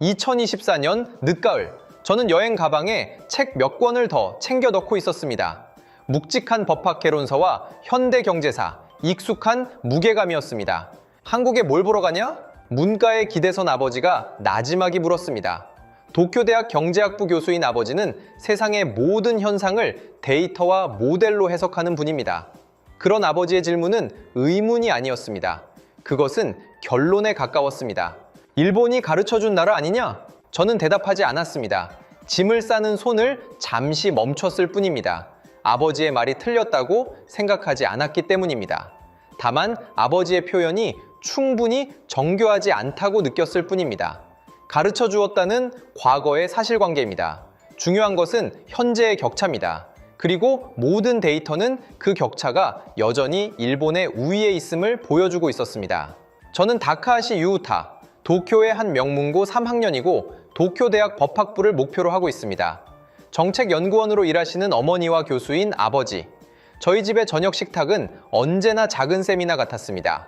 2024년 늦가을, 저는 여행 가방에 책 몇 권을 더 챙겨 넣고 있었습니다. 묵직한 법학 개론서와 현대 경제사, 익숙한 무게감이었습니다. 한국에 뭘 보러 가냐? 문과에 기대선 아버지가 나지막이 물었습니다. 도쿄대학 경제학부 교수인 아버지는 세상의 모든 현상을 데이터와 모델로 해석하는 분입니다. 그런 아버지의 질문은 의문이 아니었습니다. 그것은 결론에 가까웠습니다. 일본이 가르쳐준 나라 아니냐? 저는 대답하지 않았습니다. 짐을 싸는 손을 잠시 멈췄을 뿐입니다. 아버지의 말이 틀렸다고 생각하지 않았기 때문입니다. 다만 아버지의 표현이 충분히 정교하지 않다고 느꼈을 뿐입니다. 가르쳐 주었다는 과거의 사실관계입니다. 중요한 것은 현재의 격차입니다. 그리고 모든 데이터는 그 격차가 여전히 일본의 우위에 있음을 보여주고 있었습니다. 저는 다카하시 유우타, 도쿄의 한 명문고 3학년이고 도쿄대학 법학부를 목표로 하고 있습니다. 정책연구원으로 일하시는 어머니와 교수인 아버지, 저희 집의 저녁 식탁은 언제나 작은 세미나 같았습니다.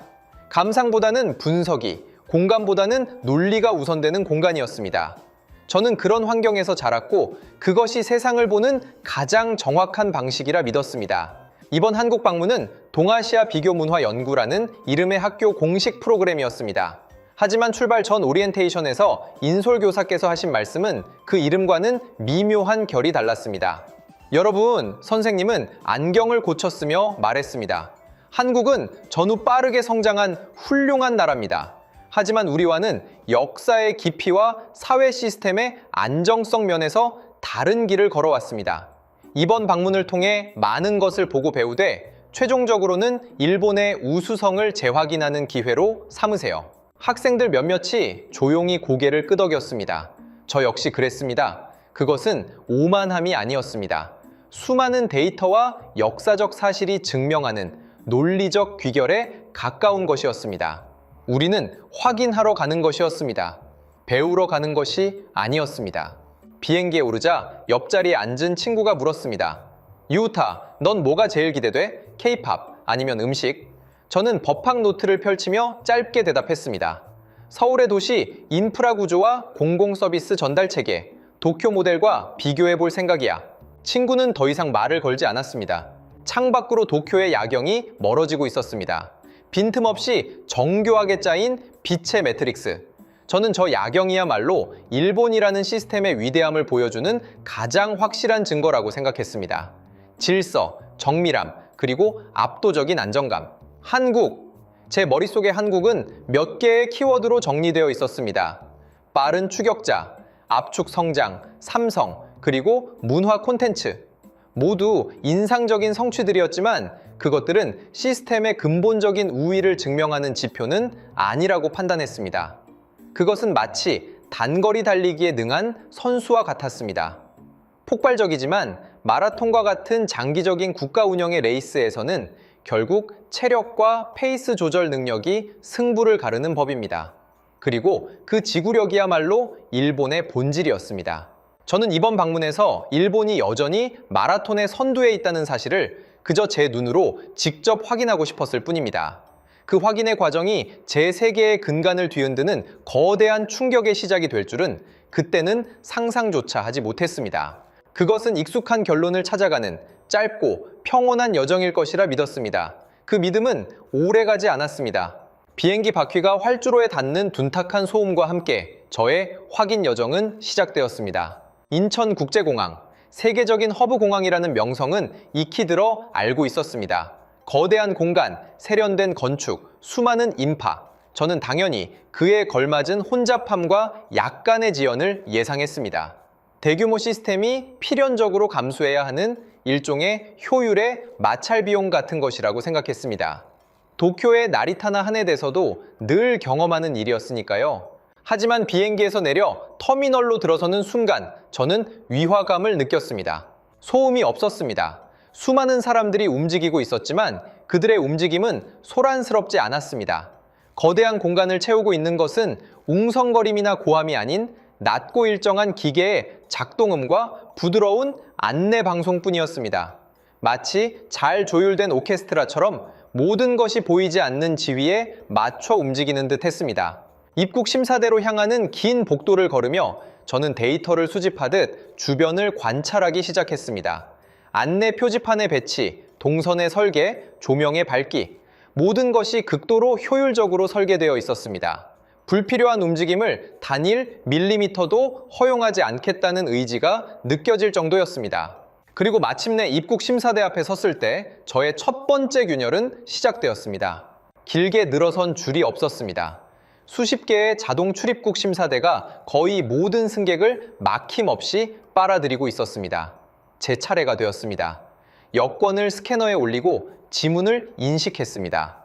감상보다는 분석이, 공감보다는 논리가 우선되는 공간이었습니다. 저는 그런 환경에서 자랐고 그것이 세상을 보는 가장 정확한 방식이라 믿었습니다. 이번 한국 방문은 동아시아 비교 문화 연구라는 이름의 학교 공식 프로그램이었습니다. 하지만 출발 전 오리엔테이션에서 인솔 교사께서 하신 말씀은 그 이름과는 미묘한 결이 달랐습니다. 여러분, 선생님은 안경을 고쳤으며 말했습니다. 한국은 전후 빠르게 성장한 훌륭한 나라입니다. 하지만 우리와는 역사의 깊이와 사회 시스템의 안정성 면에서 다른 길을 걸어왔습니다. 이번 방문을 통해 많은 것을 보고 배우되 최종적으로는 일본의 우수성을 재확인하는 기회로 삼으세요. 학생들 몇몇이 조용히 고개를 끄덕였습니다. 저 역시 그랬습니다. 그것은 오만함이 아니었습니다. 수많은 데이터와 역사적 사실이 증명하는 논리적 귀결에 가까운 것이었습니다. 우리는 확인하러 가는 것이었습니다. 배우러 가는 것이 아니었습니다. 비행기에 오르자 옆자리에 앉은 친구가 물었습니다. 유우타, 넌 뭐가 제일 기대돼? K-팝 아니면 음식? 저는 법학 노트를 펼치며 짧게 대답했습니다. 서울의 도시 인프라 구조와 공공 서비스 전달 체계, 도쿄 모델과 비교해 볼 생각이야. 친구는 더 이상 말을 걸지 않았습니다. 창밖으로 도쿄의 야경이 멀어지고 있었습니다. 빈틈없이 정교하게 짜인 빛의 매트릭스. 저는 저 야경이야말로 일본이라는 시스템의 위대함을 보여주는 가장 확실한 증거라고 생각했습니다. 질서, 정밀함, 그리고 압도적인 안정감. 한국. 제 머릿속의 한국은 몇 개의 키워드로 정리되어 있었습니다. 빠른 추격자, 압축 성장, 삼성, 그리고 문화 콘텐츠. 모두 인상적인 성취들이었지만 그것들은 시스템의 근본적인 우위를 증명하는 지표는 아니라고 판단했습니다. 그것은 마치 단거리 달리기에 능한 선수와 같았습니다. 폭발적이지만 마라톤과 같은 장기적인 국가 운영의 레이스에서는 결국 체력과 페이스 조절 능력이 승부를 가르는 법입니다. 그리고 그 지구력이야말로 일본의 본질이었습니다. 저는 이번 방문에서 일본이 여전히 마라톤의 선두에 있다는 사실을 그저 제 눈으로 직접 확인하고 싶었을 뿐입니다. 그 확인의 과정이 제 세계의 근간을 뒤흔드는 거대한 충격의 시작이 될 줄은 그때는 상상조차 하지 못했습니다. 그것은 익숙한 결론을 찾아가는 짧고 평온한 여정일 것이라 믿었습니다. 그 믿음은 오래가지 않았습니다. 비행기 바퀴가 활주로에 닿는 둔탁한 소음과 함께 저의 확인 여정은 시작되었습니다. 인천국제공항, 세계적인 허브공항이라는 명성은 익히 들어 알고 있었습니다. 거대한 공간, 세련된 건축, 수많은 인파. 저는 당연히 그에 걸맞은 혼잡함과 약간의 지연을 예상했습니다. 대규모 시스템이 필연적으로 감수해야 하는 일종의 효율의 마찰 비용 같은 것이라고 생각했습니다. 도쿄의 나리타나 하네대에서도 늘 경험하는 일이었으니까요. 하지만 비행기에서 내려 터미널로 들어서는 순간 저는 위화감을 느꼈습니다. 소음이 없었습니다. 수많은 사람들이 움직이고 있었지만 그들의 움직임은 소란스럽지 않았습니다. 거대한 공간을 채우고 있는 것은 웅성거림이나 고함이 아닌 낮고 일정한 기계의 작동음과 부드러운 안내 방송뿐이었습니다. 마치 잘 조율된 오케스트라처럼 모든 것이 보이지 않는 지위에 맞춰 움직이는 듯 했습니다. 입국 심사대로 향하는 긴 복도를 걸으며 저는 데이터를 수집하듯 주변을 관찰하기 시작했습니다. 안내 표지판의 배치, 동선의 설계, 조명의 밝기, 모든 것이 극도로 효율적으로 설계되어 있었습니다. 불필요한 움직임을 단일 밀리미터도 허용하지 않겠다는 의지가 느껴질 정도였습니다. 그리고 마침내 입국 심사대 앞에 섰을 때 저의 첫 번째 균열은 시작되었습니다. 길게 늘어선 줄이 없었습니다. 수십 개의 자동 출입국 심사대가 거의 모든 승객을 막힘없이 빨아들이고 있었습니다. 제 차례가 되었습니다. 여권을 스캐너에 올리고 지문을 인식했습니다.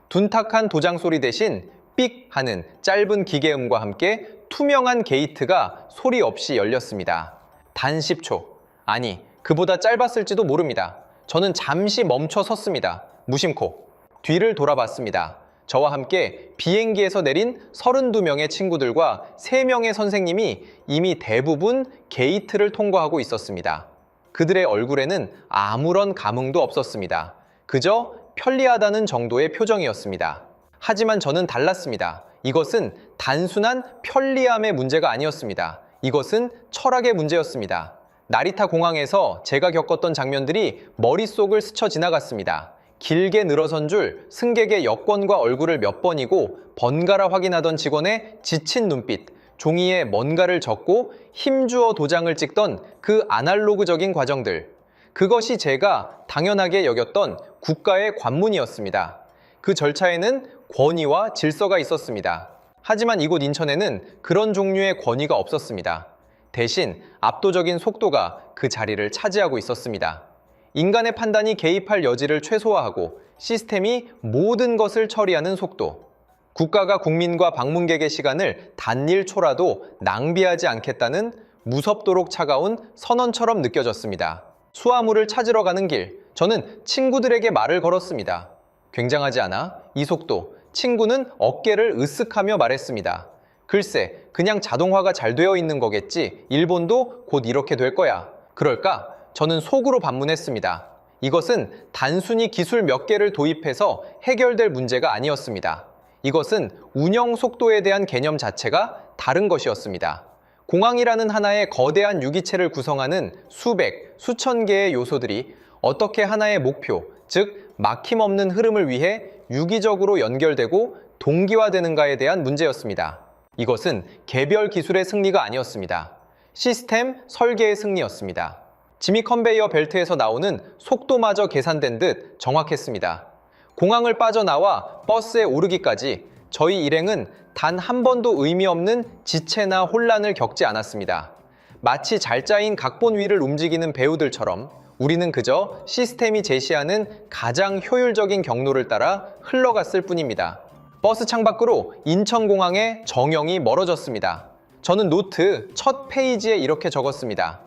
둔탁한 도장 소리 대신 삑 하는 짧은 기계음과 함께 투명한 게이트가 소리 없이 열렸습니다. 단 10초, 아니 그보다 짧았을지도 모릅니다. 저는 잠시 멈춰 섰습니다. 무심코 뒤를 돌아봤습니다. 저와 함께 비행기에서 내린 32명의 친구들과 3명의 선생님이 이미 대부분 게이트를 통과하고 있었습니다. 그들의 얼굴에는 아무런 감흥도 없었습니다. 그저 편리하다는 정도의 표정이었습니다. 하지만 저는 달랐습니다. 이것은 단순한 편리함의 문제가 아니었습니다. 이것은 철학의 문제였습니다. 나리타 공항에서 제가 겪었던 장면들이 머릿속을 스쳐 지나갔습니다. 길게 늘어선 줄 승객의 여권과 얼굴을 몇 번이고 번갈아 확인하던 직원의 지친 눈빛, 종이에 뭔가를 적고 힘주어 도장을 찍던 그 아날로그적인 과정들. 그것이 제가 당연하게 여겼던 국가의 관문이었습니다. 그 절차에는 권위와 질서가 있었습니다. 하지만 이곳 인천에는 그런 종류의 권위가 없었습니다. 대신 압도적인 속도가 그 자리를 차지하고 있었습니다. 인간의 판단이 개입할 여지를 최소화하고 시스템이 모든 것을 처리하는 속도. 국가가 국민과 방문객의 시간을 단 1초라도 낭비하지 않겠다는 무섭도록 차가운 선언처럼 느껴졌습니다. 수화물을 찾으러 가는 길, 저는 친구들에게 말을 걸었습니다. 굉장하지 않아? 이 속도. 친구는 어깨를 으쓱하며 말했습니다. 글쎄, 그냥 자동화가 잘 되어 있는 거겠지. 일본도 곧 이렇게 될 거야. 그럴까? 저는 속으로 반문했습니다. 이것은 단순히 기술 몇 개를 도입해서 해결될 문제가 아니었습니다. 이것은 운영 속도에 대한 개념 자체가 다른 것이었습니다. 공항이라는 하나의 거대한 유기체를 구성하는 수백, 수천 개의 요소들이 어떻게 하나의 목표, 즉 막힘없는 흐름을 위해 유기적으로 연결되고 동기화되는가에 대한 문제였습니다. 이것은 개별 기술의 승리가 아니었습니다. 시스템 설계의 승리였습니다. 지미 컨베이어 벨트에서 나오는 속도마저 계산된 듯 정확했습니다. 공항을 빠져나와 버스에 오르기까지 저희 일행은 단 한 번도 의미 없는 지체나 혼란을 겪지 않았습니다. 마치 잘 짜인 각본 위를 움직이는 배우들처럼 우리는 그저 시스템이 제시하는 가장 효율적인 경로를 따라 흘러갔을 뿐입니다. 버스 창밖으로 인천공항의 정영이 멀어졌습니다. 저는 노트 첫 페이지에 이렇게 적었습니다.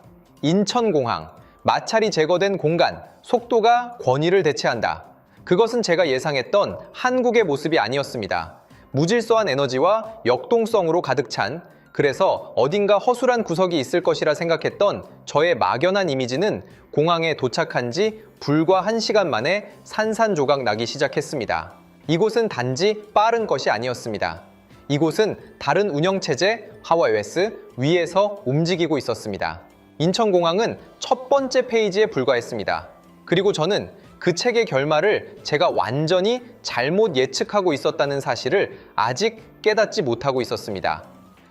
인천공항, 마찰이 제거된 공간, 속도가 권위를 대체한다. 그것은 제가 예상했던 한국의 모습이 아니었습니다. 무질서한 에너지와 역동성으로 가득 찬, 그래서 어딘가 허술한 구석이 있을 것이라 생각했던 저의 막연한 이미지는 공항에 도착한 지 불과 1시간 만에 산산조각 나기 시작했습니다. 이곳은 단지 빠른 것이 아니었습니다. 이곳은 다른 운영체제 하와이웨스 위에서 움직이고 있었습니다. 인천공항은 첫 번째 페이지에 불과했습니다. 그리고 저는 그 책의 결말을 제가 완전히 잘못 예측하고 있었다는 사실을 아직 깨닫지 못하고 있었습니다.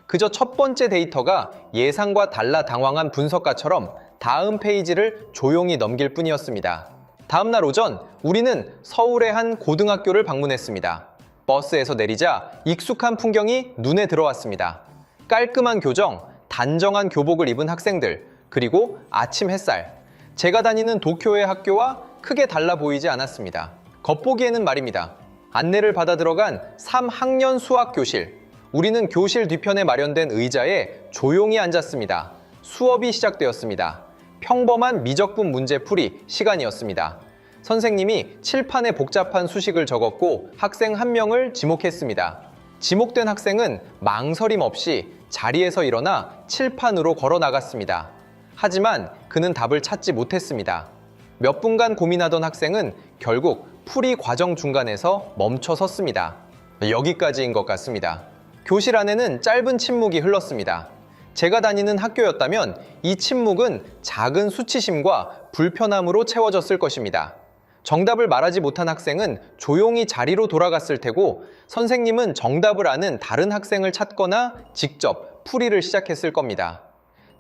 그저 첫 번째 데이터가 예상과 달라 당황한 분석가처럼 다음 페이지를 조용히 넘길 뿐이었습니다. 다음 날 오전 우리는 서울의 한 고등학교를 방문했습니다. 버스에서 내리자 익숙한 풍경이 눈에 들어왔습니다. 깔끔한 교정, 단정한 교복을 입은 학생들, 그리고 아침 햇살. 제가 다니는 도쿄의 학교와 크게 달라 보이지 않았습니다. 겉보기에는 말입니다. 안내를 받아 들어간 3학년 수학 교실. 우리는 교실 뒤편에 마련된 의자에 조용히 앉았습니다. 수업이 시작되었습니다. 평범한 미적분 문제 풀이 시간이었습니다. 선생님이 칠판에 복잡한 수식을 적었고 학생 한 명을 지목했습니다. 지목된 학생은 망설임 없이 자리에서 일어나 칠판으로 걸어 나갔습니다. 하지만 그는 답을 찾지 못했습니다. 몇 분간 고민하던 학생은 결국 풀이 과정 중간에서 멈춰 섰습니다. 여기까지인 것 같습니다. 교실 안에는 짧은 침묵이 흘렀습니다. 제가 다니는 학교였다면 이 침묵은 작은 수치심과 불편함으로 채워졌을 것입니다. 정답을 말하지 못한 학생은 조용히 자리로 돌아갔을 테고 선생님은 정답을 아는 다른 학생을 찾거나 직접 풀이를 시작했을 겁니다.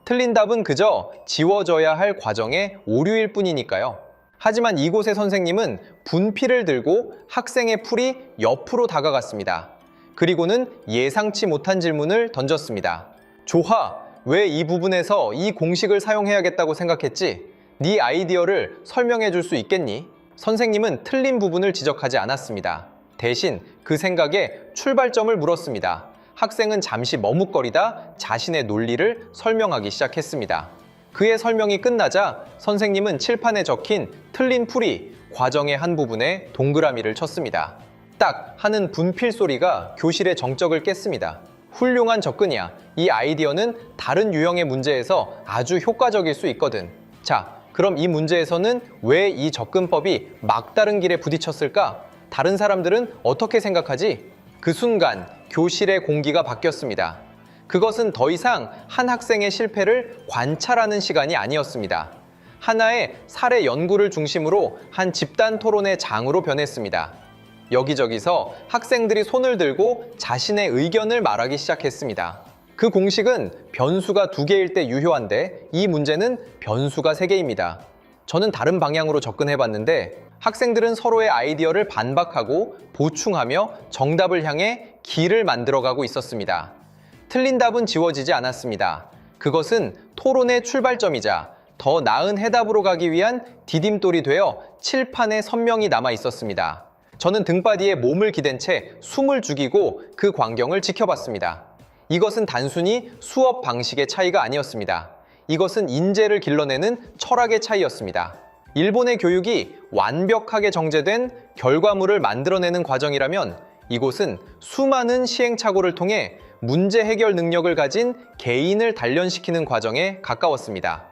틀린 답은 그저 지워져야 할 과정의 오류일 뿐이니까요. 하지만 이곳의 선생님은 분필을 들고 학생의 풀이 옆으로 다가갔습니다. 그리고는 예상치 못한 질문을 던졌습니다. 조하, 왜 이 부분에서 이 공식을 사용해야겠다고 생각했지? 네 아이디어를 설명해 줄 수 있겠니? 선생님은 틀린 부분을 지적하지 않았습니다. 대신 그 생각에 출발점을 물었습니다. 학생은 잠시 머뭇거리다 자신의 논리를 설명하기 시작했습니다. 그의 설명이 끝나자 선생님은 칠판에 적힌 틀린 풀이 과정의 한 부분에 동그라미를 쳤습니다. 딱 하는 분필 소리가 교실의 정적을 깼습니다. 훌륭한 접근이야. 이 아이디어는 다른 유형의 문제에서 아주 효과적일 수 있거든. 자, 그럼 이 문제에서는 왜 이 접근법이 막다른 길에 부딪혔을까? 다른 사람들은 어떻게 생각하지? 그 순간 교실의 공기가 바뀌었습니다. 그것은 더 이상 한 학생의 실패를 관찰하는 시간이 아니었습니다. 하나의 사례 연구를 중심으로 한 집단 토론의 장으로 변했습니다. 여기저기서 학생들이 손을 들고 자신의 의견을 말하기 시작했습니다. 그 공식은 변수가 2개일 때 유효한데 이 문제는 변수가 3개입니다. 저는 다른 방향으로 접근해봤는데 학생들은 서로의 아이디어를 반박하고 보충하며 정답을 향해 길을 만들어가고 있었습니다. 틀린 답은 지워지지 않았습니다. 그것은 토론의 출발점이자 더 나은 해답으로 가기 위한 디딤돌이 되어 칠판에 선명히 남아 있었습니다. 저는 등바디에 몸을 기댄 채 숨을 죽이고 그 광경을 지켜봤습니다. 이것은 단순히 수업 방식의 차이가 아니었습니다. 이것은 인재를 길러내는 철학의 차이였습니다. 일본의 교육이 완벽하게 정제된 결과물을 만들어내는 과정이라면 이곳은 수많은 시행착오를 통해 문제 해결 능력을 가진 개인을 단련시키는 과정에 가까웠습니다.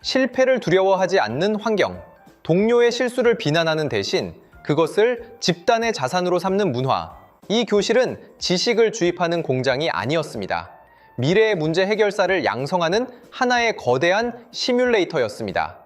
실패를 두려워하지 않는 환경, 동료의 실수를 비난하는 대신 그것을 집단의 자산으로 삼는 문화, 이 교실은 지식을 주입하는 공장이 아니었습니다. 미래의 문제 해결사를 양성하는 하나의 거대한 시뮬레이터였습니다.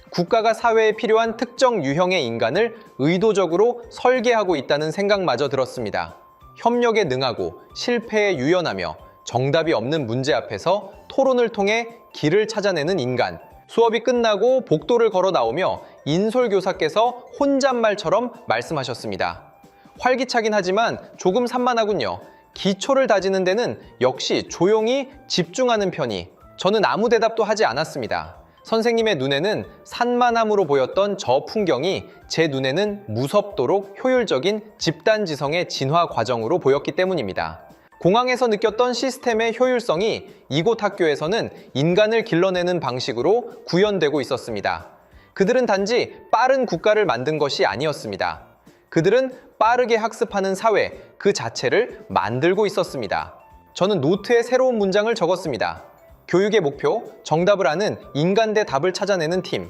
국가가 사회에 필요한 특정 유형의 인간을 의도적으로 설계하고 있다는 생각마저 들었습니다. 협력에 능하고 실패에 유연하며 정답이 없는 문제 앞에서 토론을 통해 길을 찾아내는 인간. 수업이 끝나고 복도를 걸어 나오며 인솔교사께서 혼잣말처럼 말씀하셨습니다. 활기차긴 하지만 조금 산만하군요. 기초를 다지는 데는 역시 조용히 집중하는 편이. 저는 아무 대답도 하지 않았습니다. 선생님의 눈에는 산만함으로 보였던 저 풍경이 제 눈에는 무섭도록 효율적인 집단지성의 진화 과정으로 보였기 때문입니다. 공항에서 느꼈던 시스템의 효율성이 이곳 학교에서는 인간을 길러내는 방식으로 구현되고 있었습니다. 그들은 단지 빠른 국가를 만든 것이 아니었습니다. 그들은 빠르게 학습하는 사회 그 자체를 만들고 있었습니다. 저는 노트에 새로운 문장을 적었습니다. 교육의 목표, 정답을 아는 인간 대 답을 찾아내는 팀.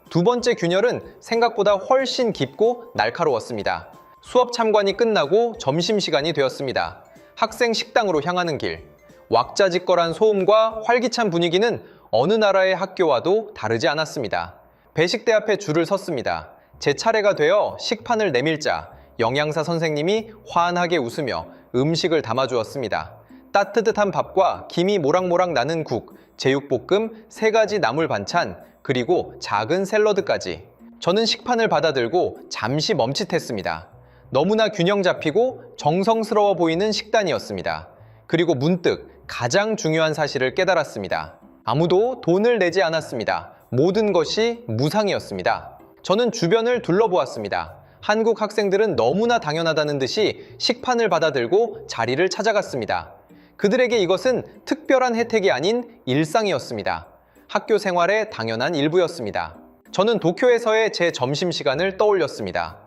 두 번째 균열은 생각보다 훨씬 깊고 날카로웠습니다. 수업 참관이 끝나고 점심시간이 되었습니다. 학생 식당으로 향하는 길. 왁자지껄한 소음과 활기찬 분위기는 어느 나라의 학교와도 다르지 않았습니다. 배식대 앞에 줄을 섰습니다. 제 차례가 되어 식판을 내밀자 영양사 선생님이 환하게 웃으며 음식을 담아주었습니다. 따뜻한 밥과 김이 모락모락 나는 국, 제육볶음, 3가지 나물 반찬, 그리고 작은 샐러드까지. 저는 식판을 받아들고 잠시 멈칫했습니다. 너무나 균형 잡히고 정성스러워 보이는 식단이었습니다. 그리고 문득 가장 중요한 사실을 깨달았습니다. 아무도 돈을 내지 않았습니다. 모든 것이 무상이었습니다. 저는 주변을 둘러보았습니다. 한국 학생들은 너무나 당연하다는 듯이 식판을 받아들고 자리를 찾아갔습니다. 그들에게 이것은 특별한 혜택이 아닌 일상이었습니다. 학교 생활의 당연한 일부였습니다. 저는 도쿄에서의 제 점심시간을 떠올렸습니다.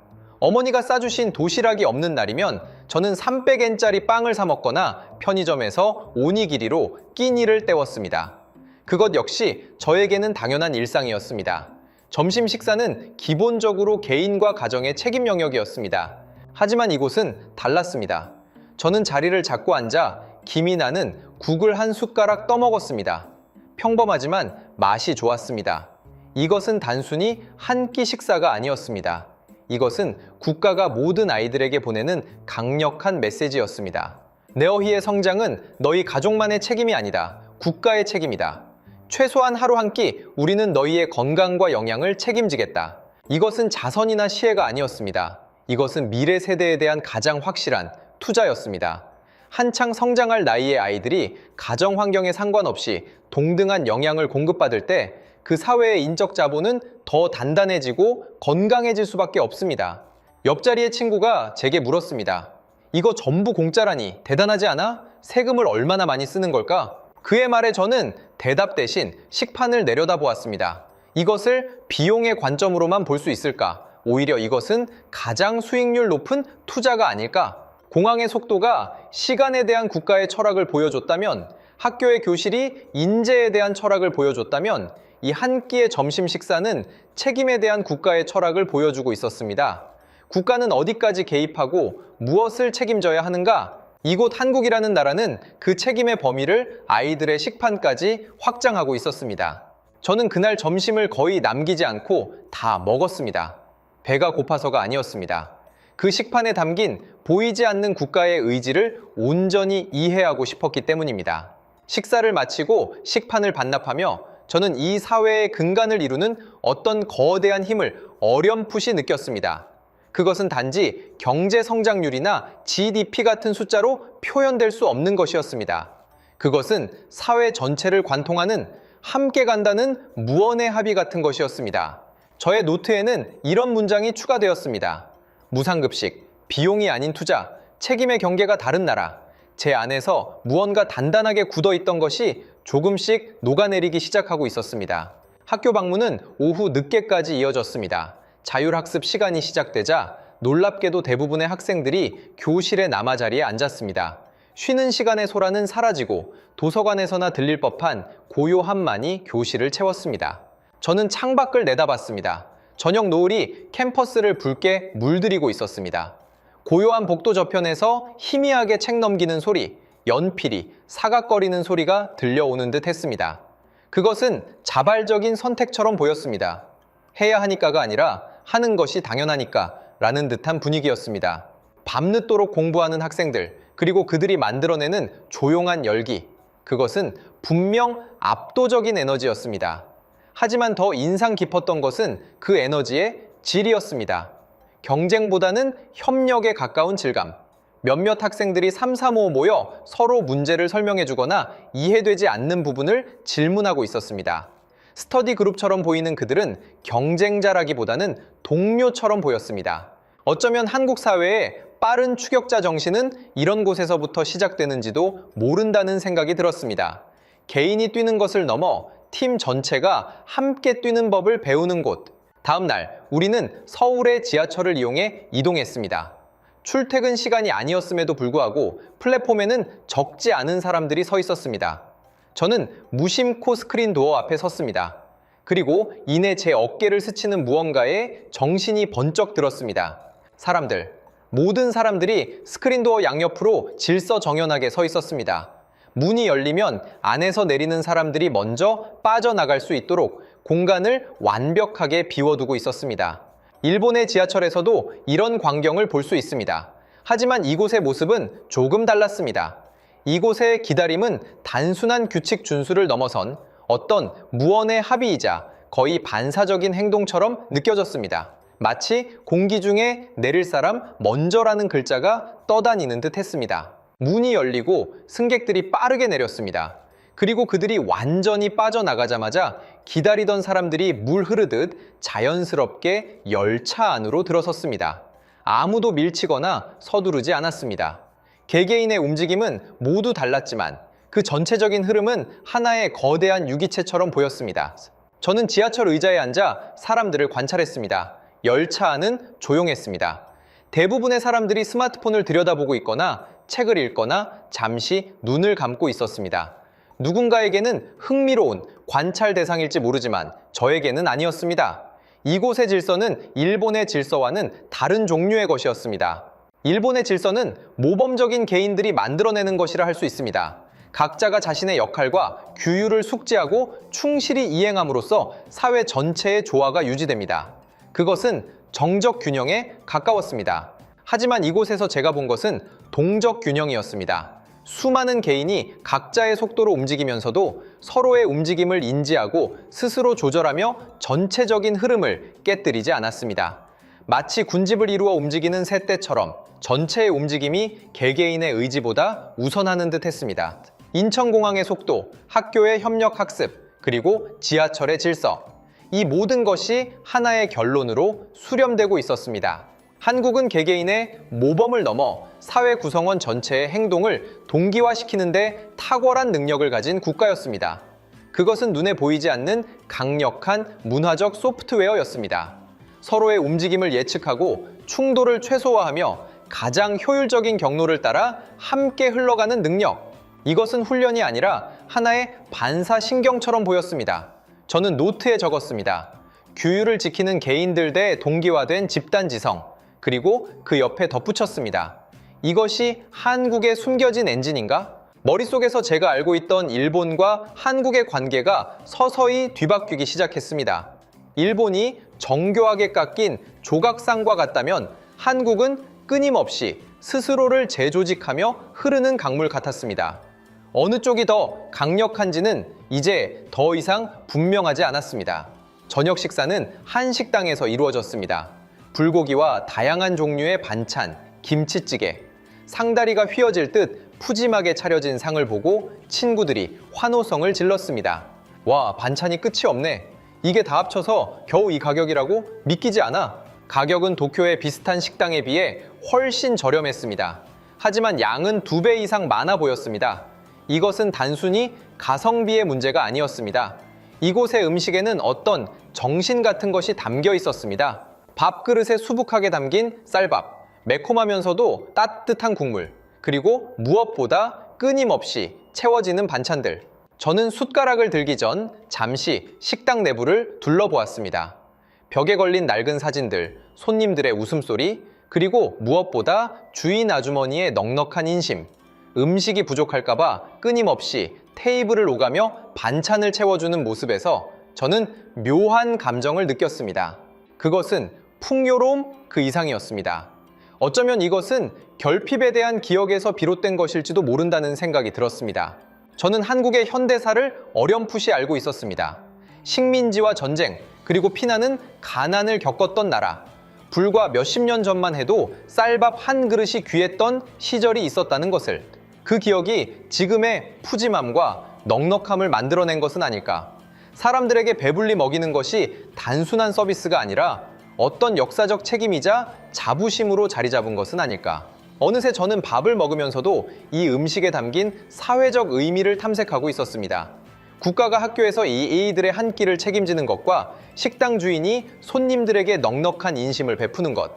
어머니가 싸주신 도시락이 없는 날이면 저는 300엔짜리 빵을 사 먹거나 편의점에서 오니기리로 끼니를 때웠습니다. 그것 역시 저에게는 당연한 일상이었습니다. 점심 식사는 기본적으로 개인과 가정의 책임 영역이었습니다. 하지만 이곳은 달랐습니다. 저는 자리를 잡고 앉아 김이 나는 국을 한 숟가락 떠먹었습니다. 평범하지만 맛이 좋았습니다. 이것은 단순히 한 끼 식사가 아니었습니다. 이것은 국가가 모든 아이들에게 보내는 강력한 메시지였습니다. 네어희의 성장은 너희 가족만의 책임이 아니다. 국가의 책임이다. 최소한 하루 한 끼 우리는 너희의 건강과 영양을 책임지겠다. 이것은 자선이나 시혜가 아니었습니다. 이것은 미래 세대에 대한 가장 확실한 투자였습니다. 한창 성장할 나이의 아이들이 가정 환경에 상관없이 동등한 영양을 공급받을 때 그 사회의 인적 자본은 더 단단해지고 건강해질 수밖에 없습니다. 옆자리의 친구가 제게 물었습니다. 이거 전부 공짜라니 대단하지 않아? 세금을 얼마나 많이 쓰는 걸까? 그의 말에 저는 대답 대신 식판을 내려다보았습니다. 이것을 비용의 관점으로만 볼 수 있을까? 오히려 이것은 가장 수익률 높은 투자가 아닐까? 공항의 속도가 시간에 대한 국가의 철학을 보여줬다면, 학교의 교실이 인재에 대한 철학을 보여줬다면, 이 한 끼의 점심 식사는 책임에 대한 국가의 철학을 보여주고 있었습니다. 국가는 어디까지 개입하고 무엇을 책임져야 하는가? 이곳 한국이라는 나라는 그 책임의 범위를 아이들의 식판까지 확장하고 있었습니다. 저는 그날 점심을 거의 남기지 않고 다 먹었습니다. 배가 고파서가 아니었습니다. 그 식판에 담긴 보이지 않는 국가의 의지를 온전히 이해하고 싶었기 때문입니다. 식사를 마치고 식판을 반납하며 저는 이 사회의 근간을 이루는 어떤 거대한 힘을 어렴풋이 느꼈습니다. 그것은 단지 경제 성장률이나 GDP 같은 숫자로 표현될 수 없는 것이었습니다. 그것은 사회 전체를 관통하는 함께 간다는 무언의 합의 같은 것이었습니다. 저의 노트에는 이런 문장이 추가되었습니다. 무상급식, 비용이 아닌 투자, 책임의 경계가 다른 나라. 제 안에서 무언가 단단하게 굳어있던 것이 조금씩 녹아내리기 시작하고 있었습니다. 학교 방문은 오후 늦게까지 이어졌습니다. 자율학습 시간이 시작되자 놀랍게도 대부분의 학생들이 교실에 남아 자리에 앉았습니다. 쉬는 시간의 소란은 사라지고 도서관에서나 들릴 법한 고요함만이 교실을 채웠습니다. 저는 창밖을 내다봤습니다. 저녁 노을이 캠퍼스를 붉게 물들이고 있었습니다. 고요한 복도 저편에서 희미하게 책 넘기는 소리, 연필이 사각거리는 소리가 들려오는 듯 했습니다. 그것은 자발적인 선택처럼 보였습니다. 해야 하니까가 아니라 하는 것이 당연하니까 라는 듯한 분위기였습니다. 밤늦도록 공부하는 학생들, 그리고 그들이 만들어내는 조용한 열기, 그것은 분명 압도적인 에너지였습니다. 하지만 더 인상 깊었던 것은 그 에너지의 질이었습니다. 경쟁보다는 협력에 가까운 질감. 몇몇 학생들이 3, 4, 5 모여 서로 문제를 설명해 주거나 이해되지 않는 부분을 질문하고 있었습니다. 스터디 그룹처럼 보이는 그들은 경쟁자라기보다는 동료처럼 보였습니다. 어쩌면 한국 사회의 빠른 추격자 정신은 이런 곳에서부터 시작되는지도 모른다는 생각이 들었습니다. 개인이 뛰는 것을 넘어 팀 전체가 함께 뛰는 법을 배우는 곳. 다음 날 우리는 서울의 지하철을 이용해 이동했습니다. 출퇴근 시간이 아니었음에도 불구하고 플랫폼에는 적지 않은 사람들이 서 있었습니다. 저는 무심코 스크린 도어 앞에 섰습니다. 그리고 이내 제 어깨를 스치는 무언가에 정신이 번쩍 들었습니다. 모든 사람들이 스크린 도어 양옆으로 질서정연하게 서 있었습니다. 문이 열리면 안에서 내리는 사람들이 먼저 빠져나갈 수 있도록 공간을 완벽하게 비워두고 있었습니다. 일본의 지하철에서도 이런 광경을 볼 수 있습니다. 하지만 이곳의 모습은 조금 달랐습니다. 이곳의 기다림은 단순한 규칙 준수를 넘어선 어떤 무언의 합의이자 거의 반사적인 행동처럼 느껴졌습니다. 마치 공기 중에 내릴 사람 먼저라는 글자가 떠다니는 듯 했습니다. 문이 열리고 승객들이 빠르게 내렸습니다. 그리고 그들이 완전히 빠져나가자마자 기다리던 사람들이 물 흐르듯 자연스럽게 열차 안으로 들어섰습니다. 아무도 밀치거나 서두르지 않았습니다. 개개인의 움직임은 모두 달랐지만 그 전체적인 흐름은 하나의 거대한 유기체처럼 보였습니다. 저는 지하철 의자에 앉아 사람들을 관찰했습니다. 열차 안은 조용했습니다. 대부분의 사람들이 스마트폰을 들여다보고 있거나 책을 읽거나 잠시 눈을 감고 있었습니다. 누군가에게는 흥미로운 관찰 대상일지 모르지만 저에게는 아니었습니다. 이곳의 질서는 일본의 질서와는 다른 종류의 것이었습니다. 일본의 질서는 모범적인 개인들이 만들어내는 것이라 할 수 있습니다. 각자가 자신의 역할과 규율을 숙지하고 충실히 이행함으로써 사회 전체의 조화가 유지됩니다. 그것은 정적 균형에 가까웠습니다. 하지만 이곳에서 제가 본 것은 동적 균형이었습니다. 수많은 개인이 각자의 속도로 움직이면서도 서로의 움직임을 인지하고 스스로 조절하며 전체적인 흐름을 깨뜨리지 않았습니다. 마치 군집을 이루어 움직이는 새떼처럼 전체의 움직임이 개개인의 의지보다 우선하는 듯 했습니다. 인천공항의 속도, 학교의 협력 학습, 그리고 지하철의 질서. 이 모든 것이 하나의 결론으로 수렴되고 있었습니다. 한국은 개개인의 모범을 넘어 사회 구성원 전체의 행동을 동기화시키는 데 탁월한 능력을 가진 국가였습니다. 그것은 눈에 보이지 않는 강력한 문화적 소프트웨어였습니다. 서로의 움직임을 예측하고 충돌을 최소화하며 가장 효율적인 경로를 따라 함께 흘러가는 능력. 이것은 훈련이 아니라 하나의 반사신경처럼 보였습니다. 저는 노트에 적었습니다. 규율을 지키는 개인들 대 동기화된 집단지성, 그리고 그 옆에 덧붙였습니다. 이것이 한국의 숨겨진 엔진인가? 머릿속에서 제가 알고 있던 일본과 한국의 관계가 서서히 뒤바뀌기 시작했습니다. 일본이 정교하게 깎인 조각상과 같다면 한국은 끊임없이 스스로를 재조직하며 흐르는 강물 같았습니다. 어느 쪽이 더 강력한지는 이제 더 이상 분명하지 않았습니다. 저녁 식사는 한 식당에서 이루어졌습니다. 불고기와 다양한 종류의 반찬, 김치찌개, 상다리가 휘어질 듯 푸짐하게 차려진 상을 보고 친구들이 환호성을 질렀습니다. 와, 반찬이 끝이 없네. 이게 다 합쳐서 겨우 이 가격이라고? 믿기지 않아. 가격은 도쿄의 비슷한 식당에 비해 훨씬 저렴했습니다. 하지만 양은 2배 이상 많아 보였습니다. 이것은 단순히 가성비의 문제가 아니었습니다. 이곳의 음식에는 어떤 정신 같은 것이 담겨 있었습니다. 밥그릇에 수북하게 담긴 쌀밥, 매콤하면서도 따뜻한 국물, 그리고 무엇보다 끊임없이 채워지는 반찬들. 저는 숟가락을 들기 전 잠시 식당 내부를 둘러보았습니다. 벽에 걸린 낡은 사진들, 손님들의 웃음소리, 그리고 무엇보다 주인 아주머니의 넉넉한 인심. 음식이 부족할까봐 끊임없이 테이블을 오가며 반찬을 채워주는 모습에서 저는 묘한 감정을 느꼈습니다. 그것은 풍요로움 그 이상이었습니다. 어쩌면 이것은 결핍에 대한 기억에서 비롯된 것일지도 모른다는 생각이 들었습니다. 저는 한국의 현대사를 어렴풋이 알고 있었습니다. 식민지와 전쟁, 그리고 피나는 가난을 겪었던 나라. 불과 몇십 년 전만 해도 쌀밥 한 그릇이 귀했던 시절이 있었다는 것을. 그 기억이 지금의 푸짐함과 넉넉함을 만들어낸 것은 아닐까. 사람들에게 배불리 먹이는 것이 단순한 서비스가 아니라 어떤 역사적 책임이자 자부심으로 자리 잡은 것은 아닐까. 어느새 저는 밥을 먹으면서도 이 음식에 담긴 사회적 의미를 탐색하고 있었습니다. 국가가 학교에서 이 아이들의 한 끼를 책임지는 것과 식당 주인이 손님들에게 넉넉한 인심을 베푸는 것.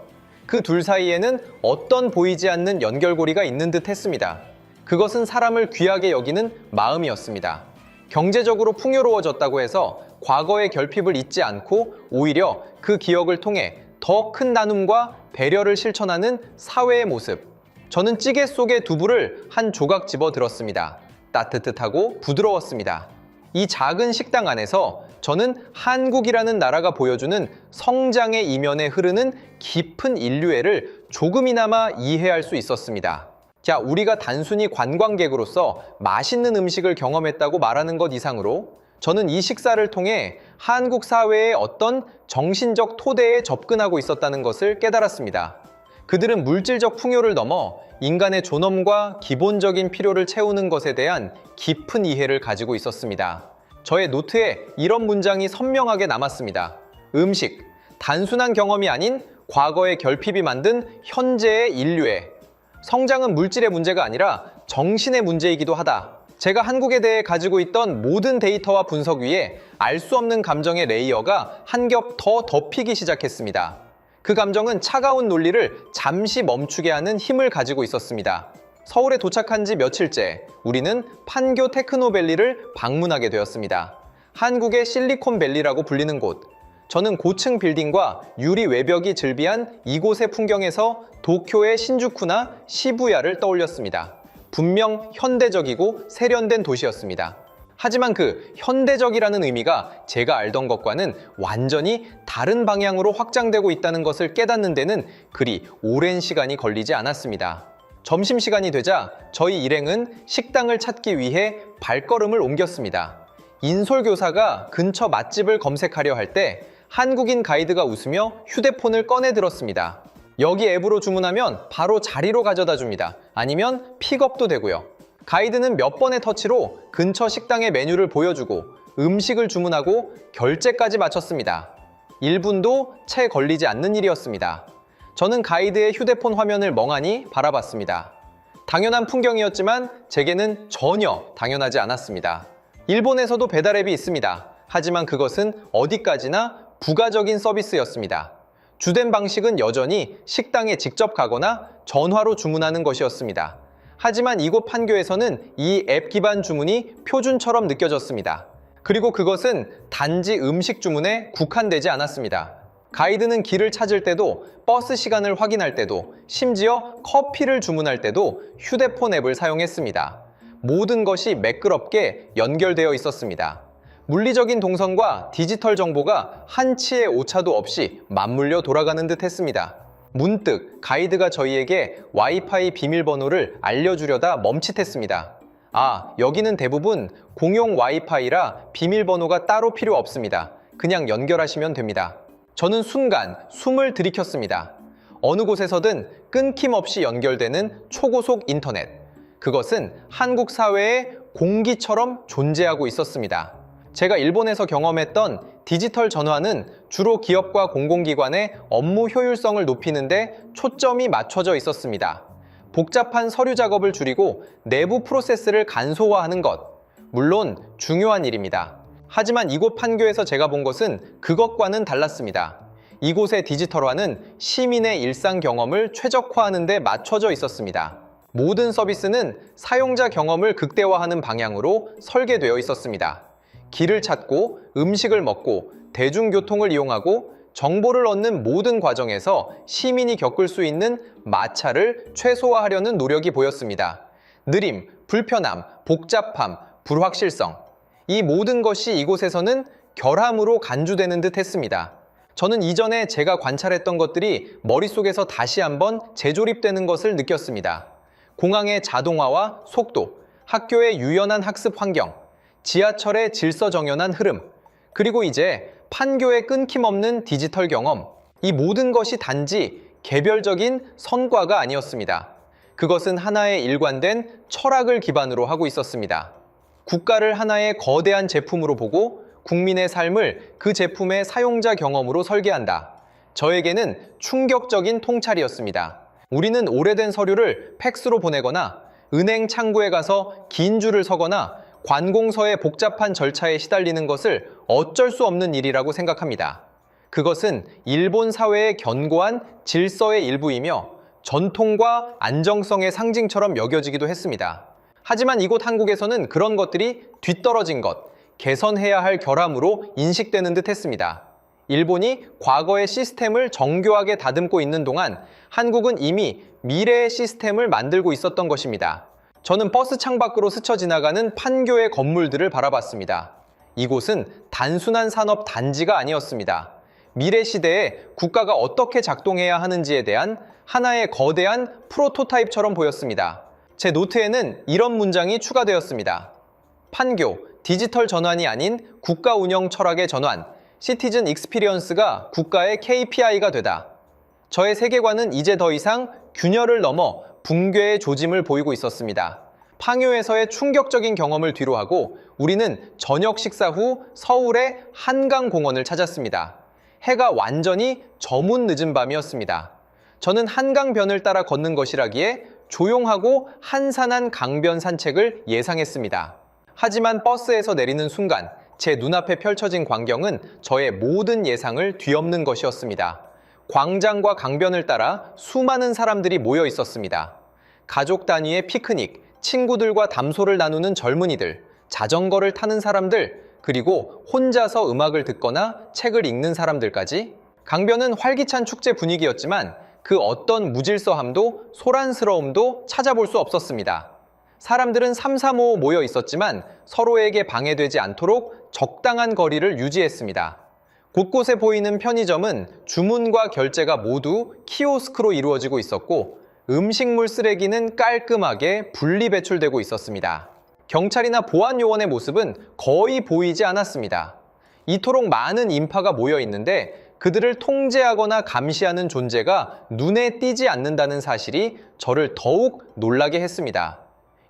그 둘 사이에는 어떤 보이지 않는 연결고리가 있는 듯 했습니다. 그것은 사람을 귀하게 여기는 마음이었습니다. 경제적으로 풍요로워졌다고 해서 과거의 결핍을 잊지 않고 오히려 그 기억을 통해 더 큰 나눔과 배려를 실천하는 사회의 모습. 저는 찌개 속의 두부를 한 조각 집어 들었습니다. 따뜻하고 부드러웠습니다. 이 작은 식당 안에서 저는 한국이라는 나라가 보여주는 성장의 이면에 흐르는 깊은 인류애를 조금이나마 이해할 수 있었습니다. 자, 우리가 단순히 관광객으로서 맛있는 음식을 경험했다고 말하는 것 이상으로 저는 이 식사를 통해 한국 사회의 어떤 정신적 토대에 접근하고 있었다는 것을 깨달았습니다. 그들은 물질적 풍요를 넘어 인간의 존엄과 기본적인 필요를 채우는 것에 대한 깊은 이해를 가지고 있었습니다. 저의 노트에 이런 문장이 선명하게 남았습니다. 음식, 단순한 경험이 아닌 과거의 결핍이 만든 현재의 인류애. 성장은 물질의 문제가 아니라 정신의 문제이기도 하다. 제가 한국에 대해 가지고 있던 모든 데이터와 분석 위에 알 수 없는 감정의 레이어가 한 겹 더 덮이기 시작했습니다. 그 감정은 차가운 논리를 잠시 멈추게 하는 힘을 가지고 있었습니다. 서울에 도착한 지 며칠째 우리는 판교 테크노밸리를 방문하게 되었습니다. 한국의 실리콘밸리라고 불리는 곳. 저는 고층 빌딩과 유리 외벽이 즐비한 이곳의 풍경에서 도쿄의 신주쿠나 시부야를 떠올렸습니다. 분명 현대적이고 세련된 도시였습니다. 하지만 그 현대적이라는 의미가 제가 알던 것과는 완전히 다른 방향으로 확장되고 있다는 것을 깨닫는 데는 그리 오랜 시간이 걸리지 않았습니다. 점심시간이 되자 저희 일행은 식당을 찾기 위해 발걸음을 옮겼습니다. 인솔교사가 근처 맛집을 검색하려 할 때 한국인 가이드가 웃으며 휴대폰을 꺼내 들었습니다. 여기 앱으로 주문하면 바로 자리로 가져다 줍니다. 아니면 픽업도 되고요. 가이드는 몇 번의 터치로 근처 식당의 메뉴를 보여주고 음식을 주문하고 결제까지 마쳤습니다. 1분도 채 걸리지 않는 일이었습니다. 저는 가이드의 휴대폰 화면을 멍하니 바라봤습니다. 당연한 풍경이었지만 제게는 전혀 당연하지 않았습니다. 일본에서도 배달앱이 있습니다. 하지만 그것은 어디까지나 부가적인 서비스였습니다. 주된 방식은 여전히 식당에 직접 가거나 전화로 주문하는 것이었습니다. 하지만 이곳 판교에서는 이 앱 기반 주문이 표준처럼 느껴졌습니다. 그리고 그것은 단지 음식 주문에 국한되지 않았습니다. 가이드는 길을 찾을 때도, 버스 시간을 확인할 때도, 심지어 커피를 주문할 때도 휴대폰 앱을 사용했습니다. 모든 것이 매끄럽게 연결되어 있었습니다. 물리적인 동선과 디지털 정보가 한치의 오차도 없이 맞물려 돌아가는 듯 했습니다. 문득 가이드가 저희에게 와이파이 비밀번호를 알려주려다 멈칫했습니다. 아, 여기는 대부분 공용 와이파이라 비밀번호가 따로 필요 없습니다. 그냥 연결하시면 됩니다. 저는 순간 숨을 들이켰습니다. 어느 곳에서든 끊김없이 연결되는 초고속 인터넷. 그것은 한국 사회의 공기처럼 존재하고 있었습니다. 제가 일본에서 경험했던 디지털 전화는 주로 기업과 공공기관의 업무 효율성을 높이는 데 초점이 맞춰져 있었습니다. 복잡한 서류 작업을 줄이고 내부 프로세스를 간소화하는 것. 물론 중요한 일입니다. 하지만 이곳 판교에서 제가 본 것은 그것과는 달랐습니다. 이곳의 디지털화는 시민의 일상 경험을 최적화하는 데 맞춰져 있었습니다. 모든 서비스는 사용자 경험을 극대화하는 방향으로 설계되어 있었습니다. 길을 찾고 음식을 먹고 대중교통을 이용하고 정보를 얻는 모든 과정에서 시민이 겪을 수 있는 마찰을 최소화하려는 노력이 보였습니다. 느림, 불편함, 복잡함, 불확실성. 이 모든 것이 이곳에서는 결함으로 간주되는 듯 했습니다. 저는 이전에 제가 관찰했던 것들이 머릿속에서 다시 한번 재조립되는 것을 느꼈습니다. 공항의 자동화와 속도, 학교의 유연한 학습 환경, 지하철의 질서정연한 흐름, 그리고 이제 판교의 끊김없는 디지털 경험, 이 모든 것이 단지 개별적인 성과가 아니었습니다. 그것은 하나의 일관된 철학을 기반으로 하고 있었습니다. 국가를 하나의 거대한 제품으로 보고 국민의 삶을 그 제품의 사용자 경험으로 설계한다. 저에게는 충격적인 통찰이었습니다. 우리는 오래된 서류를 팩스로 보내거나 은행 창구에 가서 긴 줄을 서거나 관공서의 복잡한 절차에 시달리는 것을 어쩔 수 없는 일이라고 생각합니다. 그것은 일본 사회의 견고한 질서의 일부이며 전통과 안정성의 상징처럼 여겨지기도 했습니다. 하지만 이곳 한국에서는 그런 것들이 뒤떨어진 것, 개선해야 할 결함으로 인식되는 듯 했습니다. 일본이 과거의 시스템을 정교하게 다듬고 있는 동안 한국은 이미 미래의 시스템을 만들고 있었던 것입니다. 저는 버스 창밖으로 스쳐 지나가는 판교의 건물들을 바라봤습니다. 이곳은 단순한 산업 단지가 아니었습니다. 미래 시대에 국가가 어떻게 작동해야 하는지에 대한 하나의 거대한 프로토타입처럼 보였습니다. 제 노트에는 이런 문장이 추가되었습니다. 판교, 디지털 전환이 아닌 국가 운영 철학의 전환, 시티즌 익스피리언스가 국가의 KPI가 되다. 저의 세계관은 이제 더 이상 균열을 넘어 붕괴의 조짐을 보이고 있었습니다. 판교에서의 충격적인 경험을 뒤로하고 우리는 저녁 식사 후 서울의 한강공원을 찾았습니다. 해가 완전히 저문 늦은 밤이었습니다. 저는 한강변을 따라 걷는 것이라기에 조용하고 한산한 강변 산책을 예상했습니다. 하지만 버스에서 내리는 순간 제 눈앞에 펼쳐진 광경은 저의 모든 예상을 뒤엎는 것이었습니다. 광장과 강변을 따라 수많은 사람들이 모여 있었습니다. 가족 단위의 피크닉, 친구들과 담소를 나누는 젊은이들, 자전거를 타는 사람들, 그리고 혼자서 음악을 듣거나 책을 읽는 사람들까지. 강변은 활기찬 축제 분위기였지만 그 어떤 무질서함도 소란스러움도 찾아볼 수 없었습니다. 사람들은 삼삼오오 모여 있었지만 서로에게 방해되지 않도록 적당한 거리를 유지했습니다. 곳곳에 보이는 편의점은 주문과 결제가 모두 키오스크로 이루어지고 있었고 음식물 쓰레기는 깔끔하게 분리 배출되고 있었습니다. 경찰이나 보안 요원의 모습은 거의 보이지 않았습니다. 이토록 많은 인파가 모여 있는데 그들을 통제하거나 감시하는 존재가 눈에 띄지 않는다는 사실이 저를 더욱 놀라게 했습니다.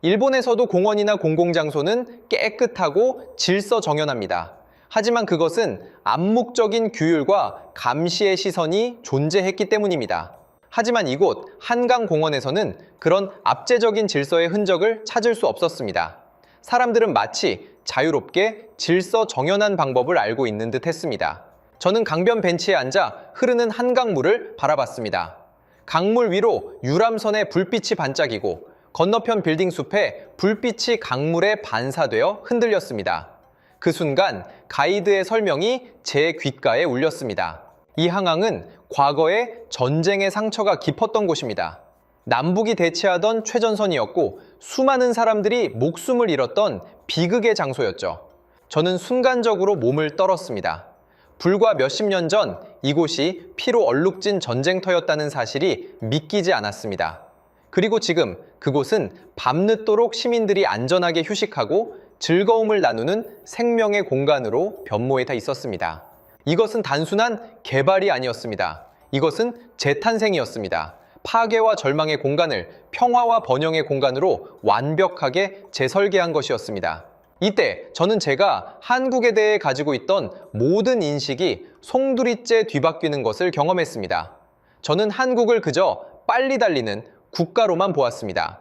일본에서도 공원이나 공공장소는 깨끗하고 질서정연합니다. 하지만 그것은 암묵적인 규율과 감시의 시선이 존재했기 때문입니다. 하지만 이곳 한강공원에서는 그런 압제적인 질서의 흔적을 찾을 수 없었습니다. 사람들은 마치 자유롭게 질서정연한 방법을 알고 있는 듯 했습니다. 저는 강변 벤치에 앉아 흐르는 한강물을 바라봤습니다. 강물 위로 유람선의 불빛이 반짝이고 건너편 빌딩 숲에 불빛이 강물에 반사되어 흔들렸습니다. 그 순간 가이드의 설명이 제 귓가에 울렸습니다. 이 항항은 과거에 전쟁의 상처가 깊었던 곳입니다. 남북이 대치하던 최전선이었고 수많은 사람들이 목숨을 잃었던 비극의 장소였죠. 저는 순간적으로 몸을 떨었습니다. 불과 몇십 년 전 이곳이 피로 얼룩진 전쟁터였다는 사실이 믿기지 않았습니다. 그리고 지금 그곳은 밤늦도록 시민들이 안전하게 휴식하고 즐거움을 나누는 생명의 공간으로 변모해 있었습니다. 이것은 단순한 개발이 아니었습니다. 이것은 재탄생이었습니다. 파괴와 절망의 공간을 평화와 번영의 공간으로 완벽하게 재설계한 것이었습니다. 이때 저는 제가 한국에 대해 가지고 있던 모든 인식이 송두리째 뒤바뀌는 것을 경험했습니다. 저는 한국을 그저 빨리 달리는 국가로만 보았습니다.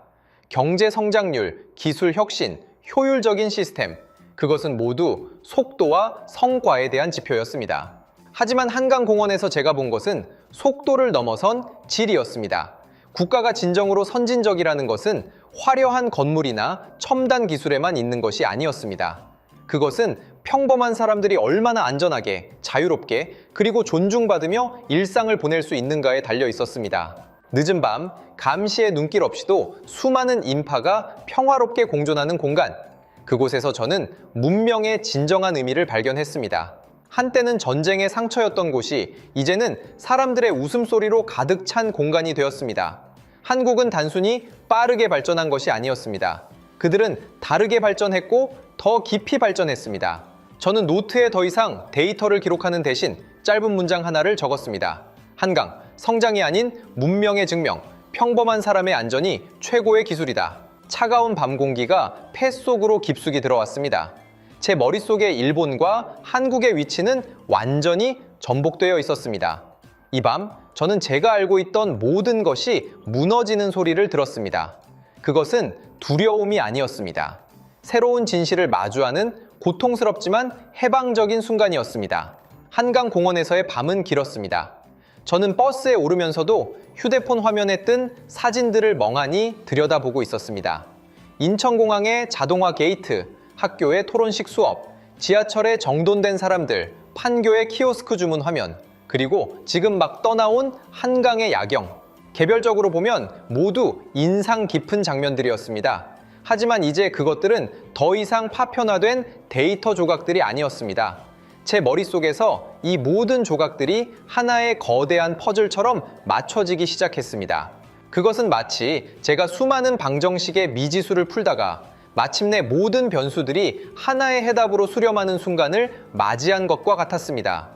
경제 성장률, 기술 혁신, 효율적인 시스템, 그것은 모두 속도와 성과에 대한 지표였습니다. 하지만 한강공원에서 제가 본 것은 속도를 넘어선 질이었습니다. 국가가 진정으로 선진적이라는 것은 화려한 건물이나 첨단 기술에만 있는 것이 아니었습니다. 그것은 평범한 사람들이 얼마나 안전하게, 자유롭게, 그리고 존중받으며 일상을 보낼 수 있는가에 달려 있었습니다. 늦은 밤, 감시의 눈길 없이도 수많은 인파가 평화롭게 공존하는 공간. 그곳에서 저는 문명의 진정한 의미를 발견했습니다. 한때는 전쟁의 상처였던 곳이 이제는 사람들의 웃음소리로 가득 찬 공간이 되었습니다. 한국은 단순히 빠르게 발전한 것이 아니었습니다. 그들은 다르게 발전했고 더 깊이 발전했습니다. 저는 노트에 더 이상 데이터를 기록하는 대신 짧은 문장 하나를 적었습니다. 한강, 성장이 아닌 문명의 증명, 평범한 사람의 안전이 최고의 기술이다. 차가운 밤 공기가 폐 속으로 깊숙이 들어왔습니다. 제 머릿속에 일본과 한국의 위치는 완전히 전복되어 있었습니다. 이 밤 저는 제가 알고 있던 모든 것이 무너지는 소리를 들었습니다. 그것은 두려움이 아니었습니다. 새로운 진실을 마주하는 고통스럽지만 해방적인 순간이었습니다. 한강공원에서의 밤은 길었습니다. 저는 버스에 오르면서도 휴대폰 화면에 뜬 사진들을 멍하니 들여다보고 있었습니다. 인천공항의 자동화 게이트, 학교의 토론식 수업, 지하철에 정돈된 사람들, 판교의 키오스크 주문 화면, 그리고 지금 막 떠나온 한강의 야경. 개별적으로 보면 모두 인상 깊은 장면들이었습니다. 하지만 이제 그것들은 더 이상 파편화된 데이터 조각들이 아니었습니다. 제 머릿속에서 이 모든 조각들이 하나의 거대한 퍼즐처럼 맞춰지기 시작했습니다. 그것은 마치 제가 수많은 방정식의 미지수를 풀다가 마침내 모든 변수들이 하나의 해답으로 수렴하는 순간을 맞이한 것과 같았습니다.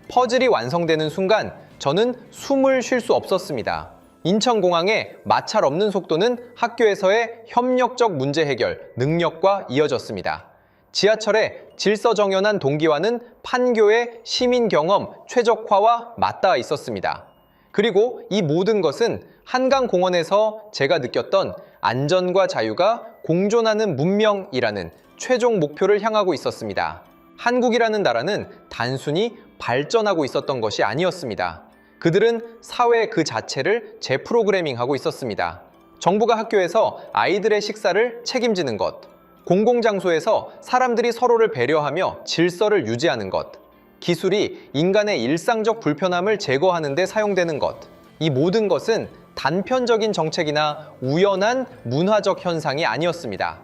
퍼즐이 완성되는 순간 저는 숨을 쉴 수 없었습니다. 인천공항의 마찰 없는 속도는 학교에서의 협력적 문제 해결, 능력과 이어졌습니다. 지하철의 질서정연한 동기화는 판교의 시민 경험 최적화와 맞닿아 있었습니다. 그리고 이 모든 것은 한강공원에서 제가 느꼈던 안전과 자유가 공존하는 문명이라는 최종 목표를 향하고 있었습니다. 한국이라는 나라는 단순히 발전하고 있었던 것이 아니었습니다. 그들은 사회 그 자체를 재프로그래밍하고 있었습니다. 정부가 학교에서 아이들의 식사를 책임지는 것, 공공장소에서 사람들이 서로를 배려하며 질서를 유지하는 것, 기술이 인간의 일상적 불편함을 제거하는 데 사용되는 것, 이 모든 것은 단편적인 정책이나 우연한 문화적 현상이 아니었습니다.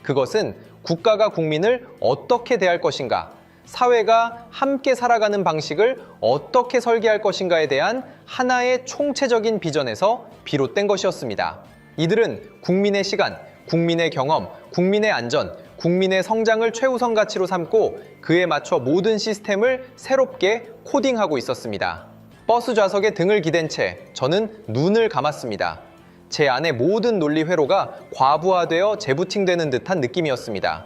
그것은 국가가 국민을 어떻게 대할 것인가, 사회가 함께 살아가는 방식을 어떻게 설계할 것인가에 대한 하나의 총체적인 비전에서 비롯된 것이었습니다. 이들은 국민의 시간, 국민의 경험, 국민의 안전, 국민의 성장을 최우선 가치로 삼고 그에 맞춰 모든 시스템을 새롭게 코딩하고 있었습니다. 버스 좌석에 등을 기댄 채 저는 눈을 감았습니다. 제 안의 모든 논리 회로가 과부하되어 재부팅되는 듯한 느낌이었습니다.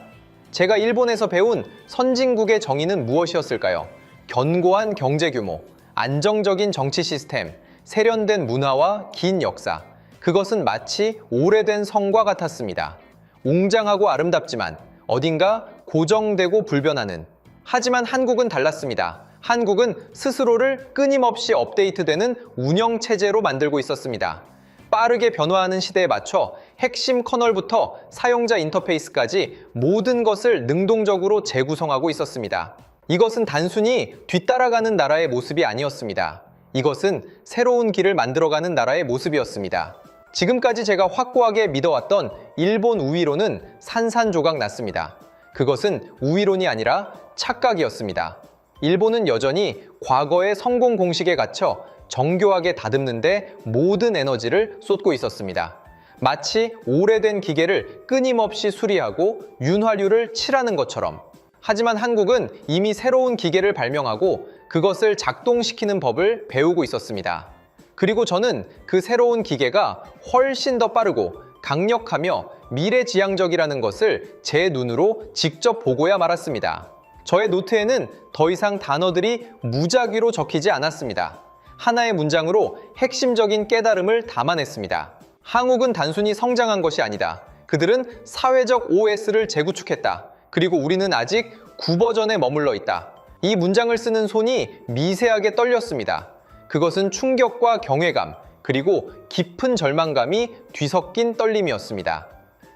제가 일본에서 배운 선진국의 정의는 무엇이었을까요? 견고한 경제 규모, 안정적인 정치 시스템, 세련된 문화와 긴 역사. 그것은 마치 오래된 성과 같았습니다. 웅장하고 아름답지만 어딘가 고정되고 불변하는. 하지만 한국은 달랐습니다. 한국은 스스로를 끊임없이 업데이트되는 운영체제로 만들고 있었습니다. 빠르게 변화하는 시대에 맞춰 핵심 커널부터 사용자 인터페이스까지 모든 것을 능동적으로 재구성하고 있었습니다. 이것은 단순히 뒤따라가는 나라의 모습이 아니었습니다. 이것은 새로운 길을 만들어가는 나라의 모습이었습니다. 지금까지 제가 확고하게 믿어왔던 일본 우위론은 산산조각 났습니다. 그것은 우위론이 아니라 착각이었습니다. 일본은 여전히 과거의 성공 공식에 갇혀 정교하게 다듬는데 모든 에너지를 쏟고 있었습니다. 마치 오래된 기계를 끊임없이 수리하고 윤활유를 칠하는 것처럼. 하지만 한국은 이미 새로운 기계를 발명하고 그것을 작동시키는 법을 배우고 있었습니다. 그리고 저는 그 새로운 기계가 훨씬 더 빠르고 강력하며 미래지향적이라는 것을 제 눈으로 직접 보고야 말았습니다. 저의 노트에는 더 이상 단어들이 무작위로 적히지 않았습니다. 하나의 문장으로 핵심적인 깨달음을 담아냈습니다. 한국은 단순히 성장한 것이 아니다. 그들은 사회적 OS를 재구축했다. 그리고 우리는 아직 9버전에 머물러 있다. 이 문장을 쓰는 손이 미세하게 떨렸습니다. 그것은 충격과 경외감, 그리고 깊은 절망감이 뒤섞인 떨림이었습니다.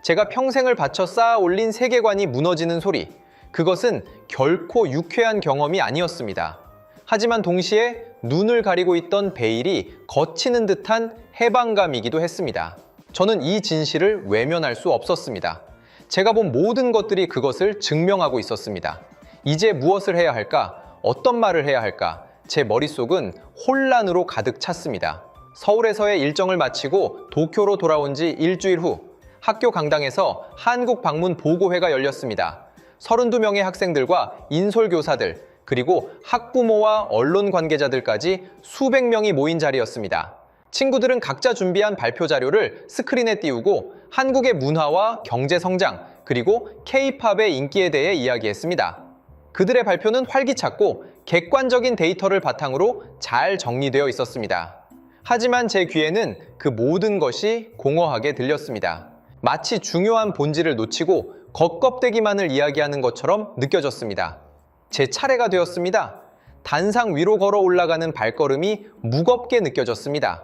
제가 평생을 바쳐 쌓아 올린 세계관이 무너지는 소리, 그것은 결코 유쾌한 경험이 아니었습니다. 하지만 동시에 눈을 가리고 있던 베일이 걷히는 듯한 해방감이기도 했습니다. 저는 이 진실을 외면할 수 없었습니다. 제가 본 모든 것들이 그것을 증명하고 있었습니다. 이제 무엇을 해야 할까? 어떤 말을 해야 할까? 제 머릿속은 혼란으로 가득 찼습니다. 서울에서의 일정을 마치고 도쿄로 돌아온 지 일주일 후 학교 강당에서 한국 방문 보고회가 열렸습니다. 32명의 학생들과 인솔교사들, 그리고 학부모와 언론 관계자들까지 수백 명이 모인 자리였습니다. 친구들은 각자 준비한 발표 자료를 스크린에 띄우고 한국의 문화와 경제 성장, 그리고 K-팝의 인기에 대해 이야기했습니다. 그들의 발표는 활기찼고 객관적인 데이터를 바탕으로 잘 정리되어 있었습니다. 하지만 제 귀에는 그 모든 것이 공허하게 들렸습니다. 마치 중요한 본질을 놓치고 겉껍데기만을 이야기하는 것처럼 느껴졌습니다. 제 차례가 되었습니다. 단상 위로 걸어 올라가는 발걸음이 무겁게 느껴졌습니다.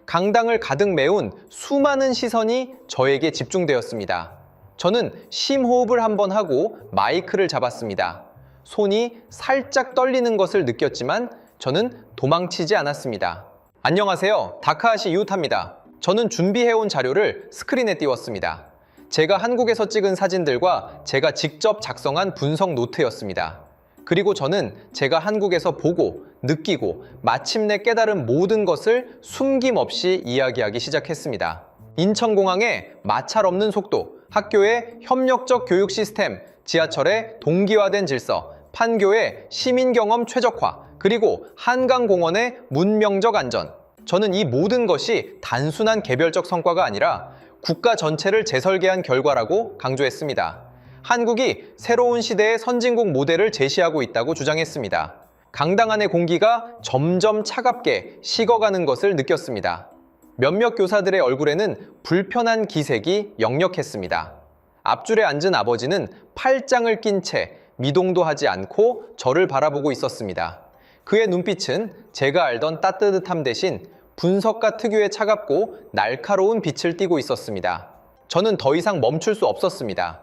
강당을 가득 메운 수많은 시선이 저에게 집중되었습니다. 저는 심호흡을 한번 하고 마이크를 잡았습니다. 손이 살짝 떨리는 것을 느꼈지만 저는 도망치지 않았습니다. 안녕하세요. 다카하시 유타입니다. 저는 준비해온 자료를 스크린에 띄웠습니다. 제가 한국에서 찍은 사진들과 제가 직접 작성한 분석 노트였습니다. 그리고 저는 제가 한국에서 보고, 느끼고, 마침내 깨달은 모든 것을 숨김없이 이야기하기 시작했습니다. 인천공항의 마찰 없는 속도, 학교의 협력적 교육 시스템, 지하철의 동기화된 질서, 판교의 시민경험 최적화, 그리고 한강공원의 문명적 안전. 저는 이 모든 것이 단순한 개별적 성과가 아니라 국가 전체를 재설계한 결과라고 강조했습니다. 한국이 새로운 시대의 선진국 모델을 제시하고 있다고 주장했습니다. 강당 안의 공기가 점점 차갑게 식어가는 것을 느꼈습니다. 몇몇 교사들의 얼굴에는 불편한 기색이 역력했습니다. 앞줄에 앉은 아버지는 팔짱을 낀 채 미동도 하지 않고 저를 바라보고 있었습니다. 그의 눈빛은 제가 알던 따뜻함 대신 분석가 특유의 차갑고 날카로운 빛을 띠고 있었습니다. 저는 더 이상 멈출 수 없었습니다.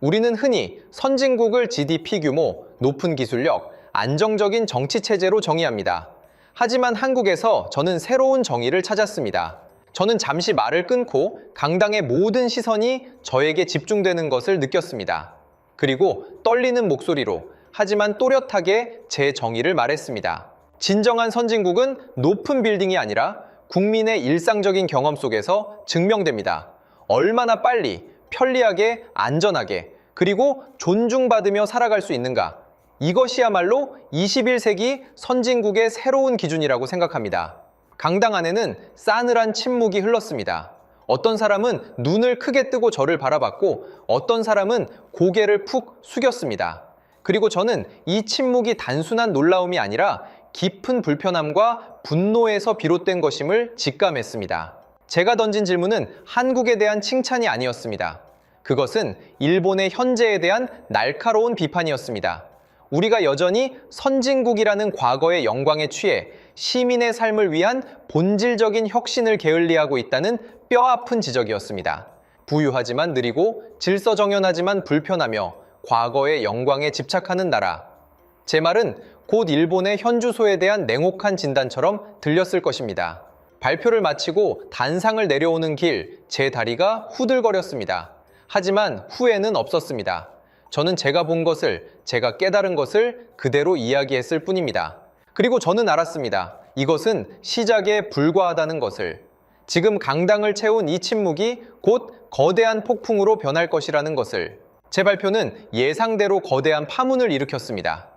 우리는 흔히 선진국을 GDP 규모, 높은 기술력, 안정적인 정치 체제로 정의합니다. 하지만 한국에서 저는 새로운 정의를 찾았습니다. 저는 잠시 말을 끊고 강당의 모든 시선이 저에게 집중되는 것을 느꼈습니다. 그리고 떨리는 목소리로 하지만 또렷하게 제 정의를 말했습니다. 진정한 선진국은 높은 빌딩이 아니라 국민의 일상적인 경험 속에서 증명됩니다. 얼마나 빨리, 편리하게, 안전하게, 그리고 존중받으며 살아갈 수 있는가? 이것이야말로 21세기 선진국의 새로운 기준이라고 생각합니다. 강당 안에는 싸늘한 침묵이 흘렀습니다. 어떤 사람은 눈을 크게 뜨고 저를 바라봤고 어떤 사람은 고개를 푹 숙였습니다. 그리고 저는 이 침묵이 단순한 놀라움이 아니라 깊은 불편함과 분노에서 비롯된 것임을 직감했습니다. 제가 던진 질문은 한국에 대한 칭찬이 아니었습니다. 그것은 일본의 현재에 대한 날카로운 비판이었습니다. 우리가 여전히 선진국이라는 과거의 영광에 취해 시민의 삶을 위한 본질적인 혁신을 게을리하고 있다는 뼈아픈 지적이었습니다. 부유하지만 느리고 질서정연하지만 불편하며 과거의 영광에 집착하는 나라. 제 말은 곧 일본의 현주소에 대한 냉혹한 진단처럼 들렸을 것입니다. 발표를 마치고 단상을 내려오는 길, 제 다리가 후들거렸습니다. 하지만 후회는 없었습니다. 저는 제가 본 것을, 제가 깨달은 것을 그대로 이야기했을 뿐입니다. 그리고 저는 알았습니다. 이것은 시작에 불과하다는 것을. 지금 강당을 채운 이 침묵이 곧 거대한 폭풍으로 변할 것이라는 것을. 제 발표는 예상대로 거대한 파문을 일으켰습니다.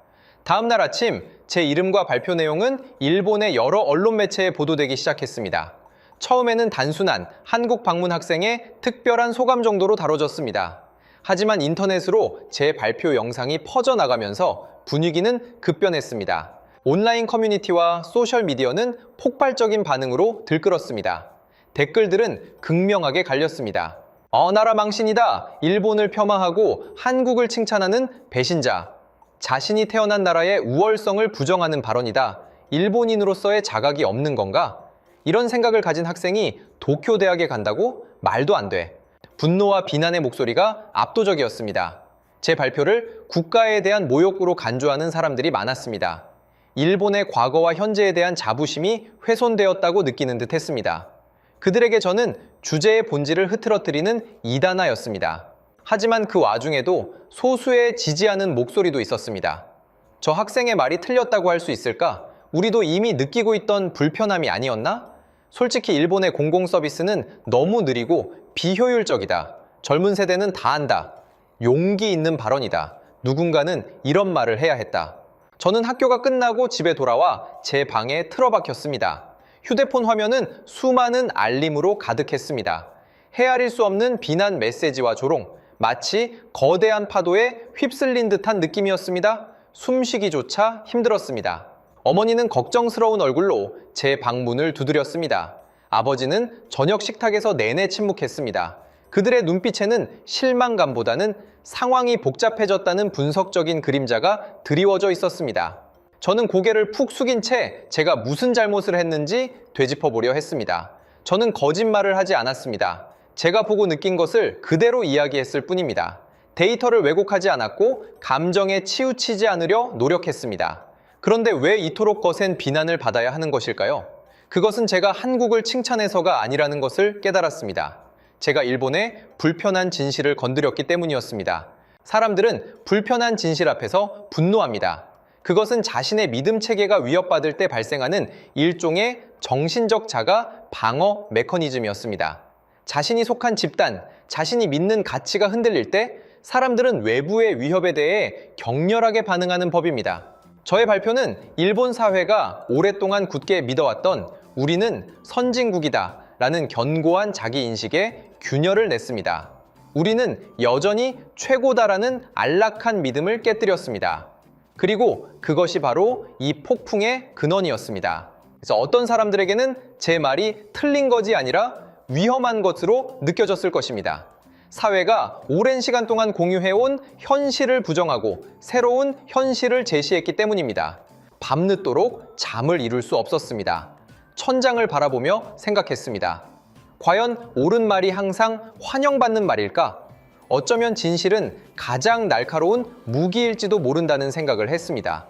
다음 날 아침 제 이름과 발표 내용은 일본의 여러 언론 매체에 보도되기 시작했습니다. 처음에는 단순한 한국 방문 학생의 특별한 소감 정도로 다뤄졌습니다. 하지만 인터넷으로 제 발표 영상이 퍼져나가면서 분위기는 급변했습니다. 온라인 커뮤니티와 소셜미디어는 폭발적인 반응으로 들끓었습니다. 댓글들은 극명하게 갈렸습니다. 나라 망신이다. 일본을 폄하하고 한국을 칭찬하는 배신자. 자신이 태어난 나라의 우월성을 부정하는 발언이다. 일본인으로서의 자각이 없는 건가? 이런 생각을 가진 학생이 도쿄 대학에 간다고? 말도 안 돼. 분노와 비난의 목소리가 압도적이었습니다. 제 발표를 국가에 대한 모욕으로 간주하는 사람들이 많았습니다. 일본의 과거와 현재에 대한 자부심이 훼손되었다고 느끼는 듯 했습니다. 그들에게 저는 주제의 본질을 흐트러뜨리는 이단아였습니다. 하지만 그 와중에도 소수의 지지하는 목소리도 있었습니다. 저 학생의 말이 틀렸다고 할 수 있을까? 우리도 이미 느끼고 있던 불편함이 아니었나? 솔직히 일본의 공공서비스는 너무 느리고 비효율적이다. 젊은 세대는 다 안다. 용기 있는 발언이다. 누군가는 이런 말을 해야 했다. 저는 학교가 끝나고 집에 돌아와 제 방에 틀어박혔습니다. 휴대폰 화면은 수많은 알림으로 가득했습니다. 헤아릴 수 없는 비난 메시지와 조롱, 마치 거대한 파도에 휩쓸린 듯한 느낌이었습니다. 숨쉬기조차 힘들었습니다. 어머니는 걱정스러운 얼굴로 제 방문을 두드렸습니다. 아버지는 저녁 식탁에서 내내 침묵했습니다. 그들의 눈빛에는 실망감보다는 상황이 복잡해졌다는 분석적인 그림자가 드리워져 있었습니다. 저는 고개를 푹 숙인 채 제가 무슨 잘못을 했는지 되짚어보려 했습니다. 저는 거짓말을 하지 않았습니다. 제가 보고 느낀 것을 그대로 이야기했을 뿐입니다. 데이터를 왜곡하지 않았고 감정에 치우치지 않으려 노력했습니다. 그런데 왜 이토록 거센 비난을 받아야 하는 것일까요? 그것은 제가 한국을 칭찬해서가 아니라는 것을 깨달았습니다. 제가 일본의 불편한 진실을 건드렸기 때문이었습니다. 사람들은 불편한 진실 앞에서 분노합니다. 그것은 자신의 믿음 체계가 위협받을 때 발생하는 일종의 정신적 자가 방어 메커니즘이었습니다. 자신이 속한 집단, 자신이 믿는 가치가 흔들릴 때 사람들은 외부의 위협에 대해 격렬하게 반응하는 법입니다. 저의 발표는 일본 사회가 오랫동안 굳게 믿어왔던 우리는 선진국이다 라는 견고한 자기인식에 균열을 냈습니다. 우리는 여전히 최고다라는 안락한 믿음을 깨뜨렸습니다. 그리고 그것이 바로 이 폭풍의 근원이었습니다. 그래서 어떤 사람들에게는 제 말이 틀린 것이 아니라 위험한 것으로 느껴졌을 것입니다. 사회가 오랜 시간 동안 공유해온 현실을 부정하고 새로운 현실을 제시했기 때문입니다. 밤늦도록 잠을 이룰 수 없었습니다. 천장을 바라보며 생각했습니다. 과연 옳은 말이 항상 환영받는 말일까? 어쩌면 진실은 가장 날카로운 무기일지도 모른다는 생각을 했습니다.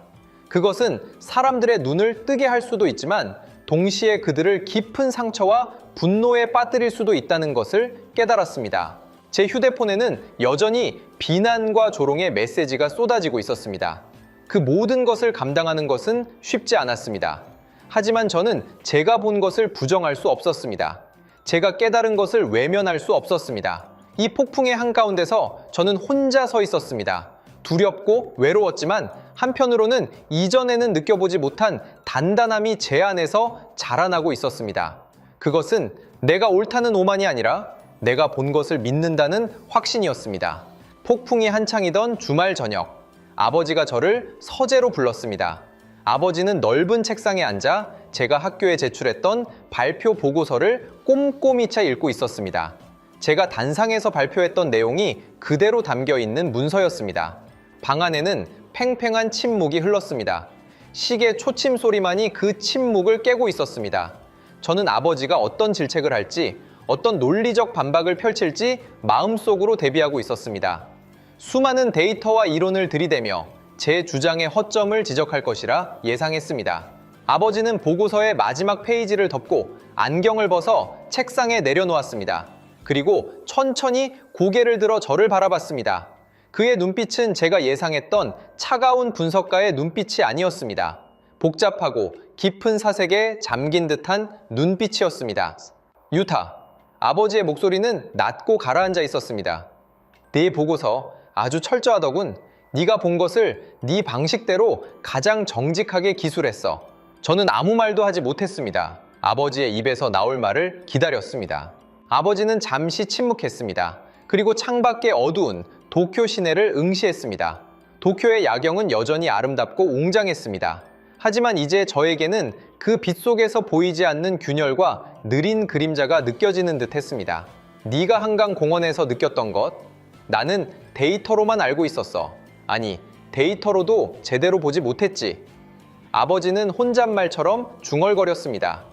그것은 사람들의 눈을 뜨게 할 수도 있지만 동시에 그들을 깊은 상처와 분노에 빠뜨릴 수도 있다는 것을 깨달았습니다. 제 휴대폰에는 여전히 비난과 조롱의 메시지가 쏟아지고 있었습니다. 그 모든 것을 감당하는 것은 쉽지 않았습니다. 하지만 저는 제가 본 것을 부정할 수 없었습니다. 제가 깨달은 것을 외면할 수 없었습니다. 이 폭풍의 한가운데서 저는 혼자 서 있었습니다. 두렵고 외로웠지만 한편으로는 이전에는 느껴보지 못한 단단함이 제 안에서 자라나고 있었습니다. 그것은 내가 옳다는 오만이 아니라 내가 본 것을 믿는다는 확신이었습니다. 폭풍이 한창이던 주말 저녁, 아버지가 저를 서재로 불렀습니다. 아버지는 넓은 책상에 앉아 제가 학교에 제출했던 발표 보고서를 꼼꼼히 채 읽고 있었습니다. 제가 단상에서 발표했던 내용이 그대로 담겨 있는 문서였습니다. 방 안에는 팽팽한 침묵이 흘렀습니다. 시계 초침 소리만이 그 침묵을 깨고 있었습니다. 저는 아버지가 어떤 질책을 할지, 어떤 논리적 반박을 펼칠지 마음속으로 대비하고 있었습니다. 수많은 데이터와 이론을 들이대며 제 주장의 허점을 지적할 것이라 예상했습니다. 아버지는 보고서의 마지막 페이지를 덮고 안경을 벗어 책상에 내려놓았습니다. 그리고 천천히 고개를 들어 저를 바라봤습니다. 그의 눈빛은 제가 예상했던 차가운 분석가의 눈빛이 아니었습니다. 복잡하고 깊은 사색에 잠긴 듯한 눈빛이었습니다. 유타, 아버지의 목소리는 낮고 가라앉아 있었습니다. 네 보고서 아주 철저하더군. 네가 본 것을 네 방식대로 가장 정직하게 기술했어. 저는 아무 말도 하지 못했습니다. 아버지의 입에서 나올 말을 기다렸습니다. 아버지는 잠시 침묵했습니다. 그리고 창밖의 어두운 도쿄 시내를 응시했습니다. 도쿄의 야경은 여전히 아름답고 웅장했습니다. 하지만 이제 저에게는 그 빛 속에서 보이지 않는 균열과 느린 그림자가 느껴지는 듯 했습니다. 네가 한강 공원에서 느꼈던 것, 나는 데이터로만 알고 있었어. 아니, 데이터로도 제대로 보지 못했지. 아버지는 혼잣말처럼 중얼거렸습니다.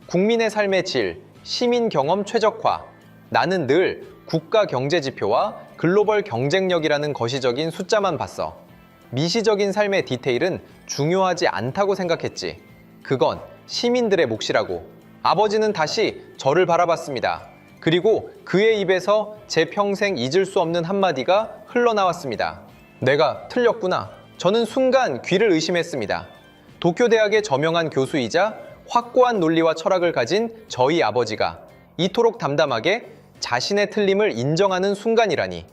국민의 삶의 질, 시민 경험 최적화. 나는 늘 국가 경제 지표와 글로벌 경쟁력이라는 거시적인 숫자만 봤어. 미시적인 삶의 디테일은 중요하지 않다고 생각했지. 그건 시민들의 몫이라고. 아버지는 다시 저를 바라봤습니다. 그리고 그의 입에서 제 평생 잊을 수 없는 한마디가 흘러나왔습니다. 내가 틀렸구나. 저는 순간 귀를 의심했습니다. 도쿄대학의 저명한 교수이자 확고한 논리와 철학을 가진 저희 아버지가 이토록 담담하게 자신의 틀림을 인정하는 순간이라니.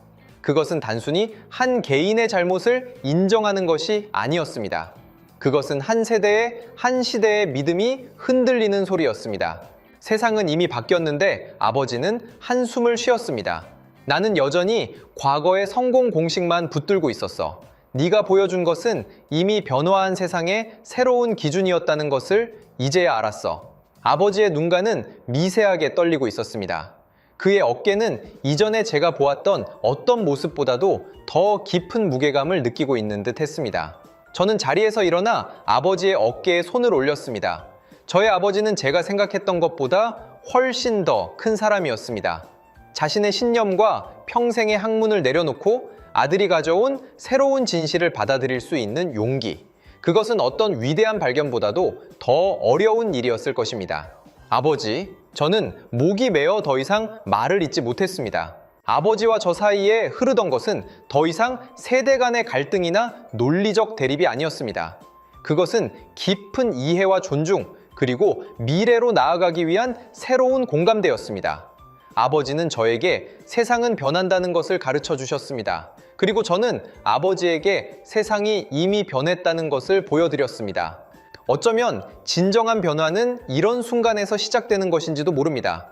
그것은 단순히 한 개인의 잘못을 인정하는 것이 아니었습니다. 그것은 한 세대의, 한 시대의 믿음이 흔들리는 소리였습니다. 세상은 이미 바뀌었는데 아버지는 한숨을 쉬었습니다. 나는 여전히 과거의 성공 공식만 붙들고 있었어. 네가 보여준 것은 이미 변화한 세상의 새로운 기준이었다는 것을 이제야 알았어. 아버지의 눈가는 미세하게 떨리고 있었습니다. 그의 어깨는 이전에 제가 보았던 어떤 모습보다도 더 깊은 무게감을 느끼고 있는 듯 했습니다. 저는 자리에서 일어나 아버지의 어깨에 손을 올렸습니다. 저의 아버지는 제가 생각했던 것보다 훨씬 더 큰 사람이었습니다. 자신의 신념과 평생의 학문을 내려놓고 아들이 가져온 새로운 진실을 받아들일 수 있는 용기. 그것은 어떤 위대한 발견보다도 더 어려운 일이었을 것입니다. 아버지, 저는 목이 메어 더 이상 말을 잇지 못했습니다. 아버지와 저 사이에 흐르던 것은 더 이상 세대 간의 갈등이나 논리적 대립이 아니었습니다. 그것은 깊은 이해와 존중, 그리고 미래로 나아가기 위한 새로운 공감대였습니다. 아버지는 저에게 세상은 변한다는 것을 가르쳐 주셨습니다. 그리고 저는 아버지에게 세상이 이미 변했다는 것을 보여드렸습니다. 어쩌면 진정한 변화는 이런 순간에서 시작되는 것인지도 모릅니다.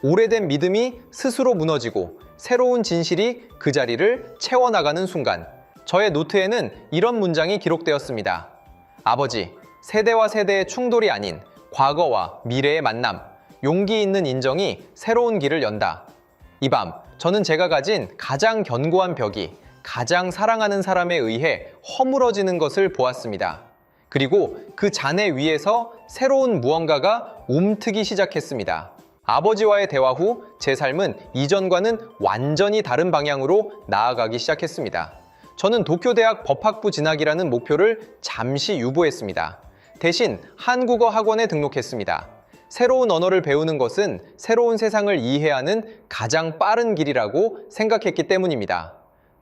오래된 믿음이 스스로 무너지고 새로운 진실이 그 자리를 채워나가는 순간, 저의 노트에는 이런 문장이 기록되었습니다. 아버지, 세대와 세대의 충돌이 아닌 과거와 미래의 만남, 용기 있는 인정이 새로운 길을 연다. 이 밤, 저는 제가 가진 가장 견고한 벽이 가장 사랑하는 사람에 의해 허물어지는 것을 보았습니다. 그리고 그 잔해 위에서 새로운 무언가가 움트기 시작했습니다. 아버지와의 대화 후 제 삶은 이전과는 완전히 다른 방향으로 나아가기 시작했습니다. 저는 도쿄대학 법학부 진학이라는 목표를 잠시 유보했습니다. 대신 한국어 학원에 등록했습니다. 새로운 언어를 배우는 것은 새로운 세상을 이해하는 가장 빠른 길이라고 생각했기 때문입니다.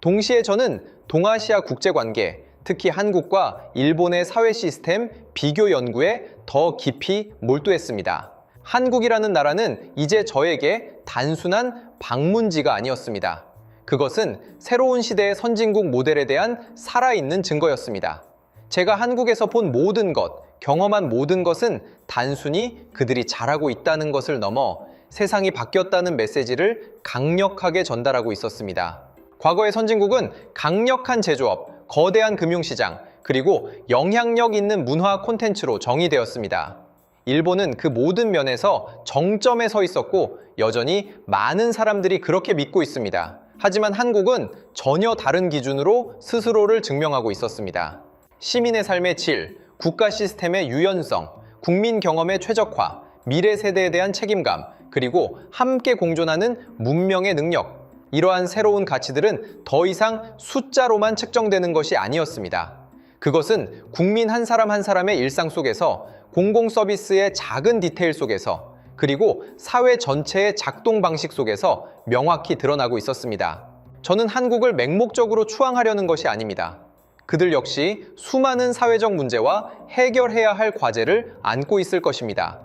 동시에 저는 동아시아 국제관계, 특히 한국과 일본의 사회 시스템 비교 연구에 더 깊이 몰두했습니다. 한국이라는 나라는 이제 저에게 단순한 방문지가 아니었습니다. 그것은 새로운 시대의 선진국 모델에 대한 살아있는 증거였습니다. 제가 한국에서 본 모든 것, 경험한 모든 것은 단순히 그들이 잘하고 있다는 것을 넘어 세상이 바뀌었다는 메시지를 강력하게 전달하고 있었습니다. 과거의 선진국은 강력한 제조업, 거대한 금융시장, 그리고 영향력 있는 문화 콘텐츠로 정의되었습니다. 일본은 그 모든 면에서 정점에 서 있었고 여전히 많은 사람들이 그렇게 믿고 있습니다. 하지만 한국은 전혀 다른 기준으로 스스로를 증명하고 있었습니다. 시민의 삶의 질, 국가 시스템의 유연성, 국민 경험의 최적화, 미래 세대에 대한 책임감, 그리고 함께 공존하는 문명의 능력. 이러한 새로운 가치들은 더 이상 숫자로만 측정되는 것이 아니었습니다. 그것은 국민 한 사람 한 사람의 일상 속에서, 공공 서비스의 작은 디테일 속에서, 그리고 사회 전체의 작동 방식 속에서 명확히 드러나고 있었습니다. 저는 한국을 맹목적으로 추앙하려는 것이 아닙니다. 그들 역시 수많은 사회적 문제와 해결해야 할 과제를 안고 있을 것입니다.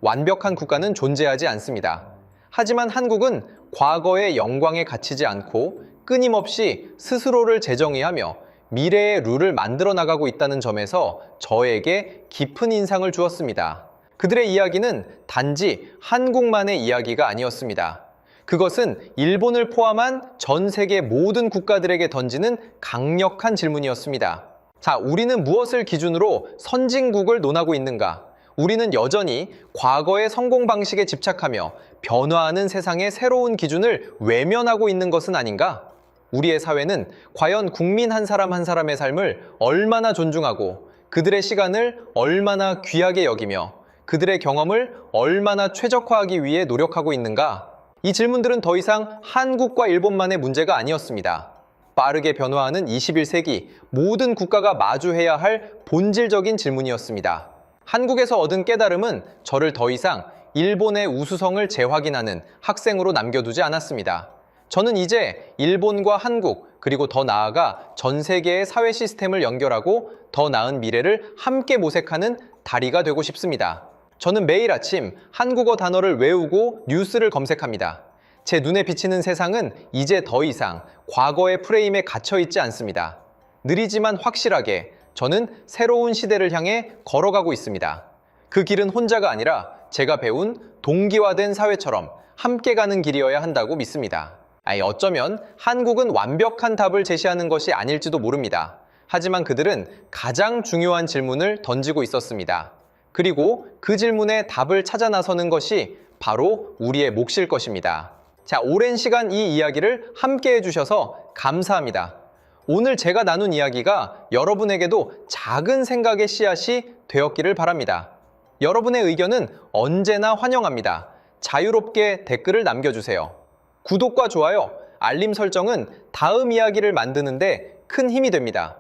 완벽한 국가는 존재하지 않습니다. 하지만 한국은 과거의 영광에 갇히지 않고 끊임없이 스스로를 재정의하며 미래의 룰을 만들어 나가고 있다는 점에서 저에게 깊은 인상을 주었습니다. 그들의 이야기는 단지 한국만의 이야기가 아니었습니다. 그것은 일본을 포함한 전 세계 모든 국가들에게 던지는 강력한 질문이었습니다. 자, 우리는 무엇을 기준으로 선진국을 논하고 있는가? 우리는 여전히 과거의 성공 방식에 집착하며 변화하는 세상의 새로운 기준을 외면하고 있는 것은 아닌가? 우리의 사회는 과연 국민 한 사람 한 사람의 삶을 얼마나 존중하고 그들의 시간을 얼마나 귀하게 여기며 그들의 경험을 얼마나 최적화하기 위해 노력하고 있는가? 이 질문들은 더 이상 한국과 일본만의 문제가 아니었습니다. 빠르게 변화하는 21세기 모든 국가가 마주해야 할 본질적인 질문이었습니다. 한국에서 얻은 깨달음은 저를 더 이상 일본의 우수성을 재확인하는 학생으로 남겨두지 않았습니다. 저는 이제 일본과 한국, 그리고 더 나아가 전 세계의 사회 시스템을 연결하고 더 나은 미래를 함께 모색하는 다리가 되고 싶습니다. 저는 매일 아침 한국어 단어를 외우고 뉴스를 검색합니다. 제 눈에 비치는 세상은 이제 더 이상 과거의 프레임에 갇혀 있지 않습니다. 느리지만 확실하게 저는 새로운 시대를 향해 걸어가고 있습니다. 그 길은 혼자가 아니라 제가 배운 동기화된 사회처럼 함께 가는 길이어야 한다고 믿습니다. 어쩌면 한국은 완벽한 답을 제시하는 것이 아닐지도 모릅니다. 하지만 그들은 가장 중요한 질문을 던지고 있었습니다. 그리고 그 질문에 답을 찾아 나서는 것이 바로 우리의 몫일 것입니다. 자, 오랜 시간 이 이야기를 함께 해주셔서 감사합니다. 오늘 제가 나눈 이야기가 여러분에게도 작은 생각의 씨앗이 되었기를 바랍니다. 여러분의 의견은 언제나 환영합니다. 자유롭게 댓글을 남겨주세요. 구독과 좋아요, 알림 설정은 다음 이야기를 만드는데 큰 힘이 됩니다.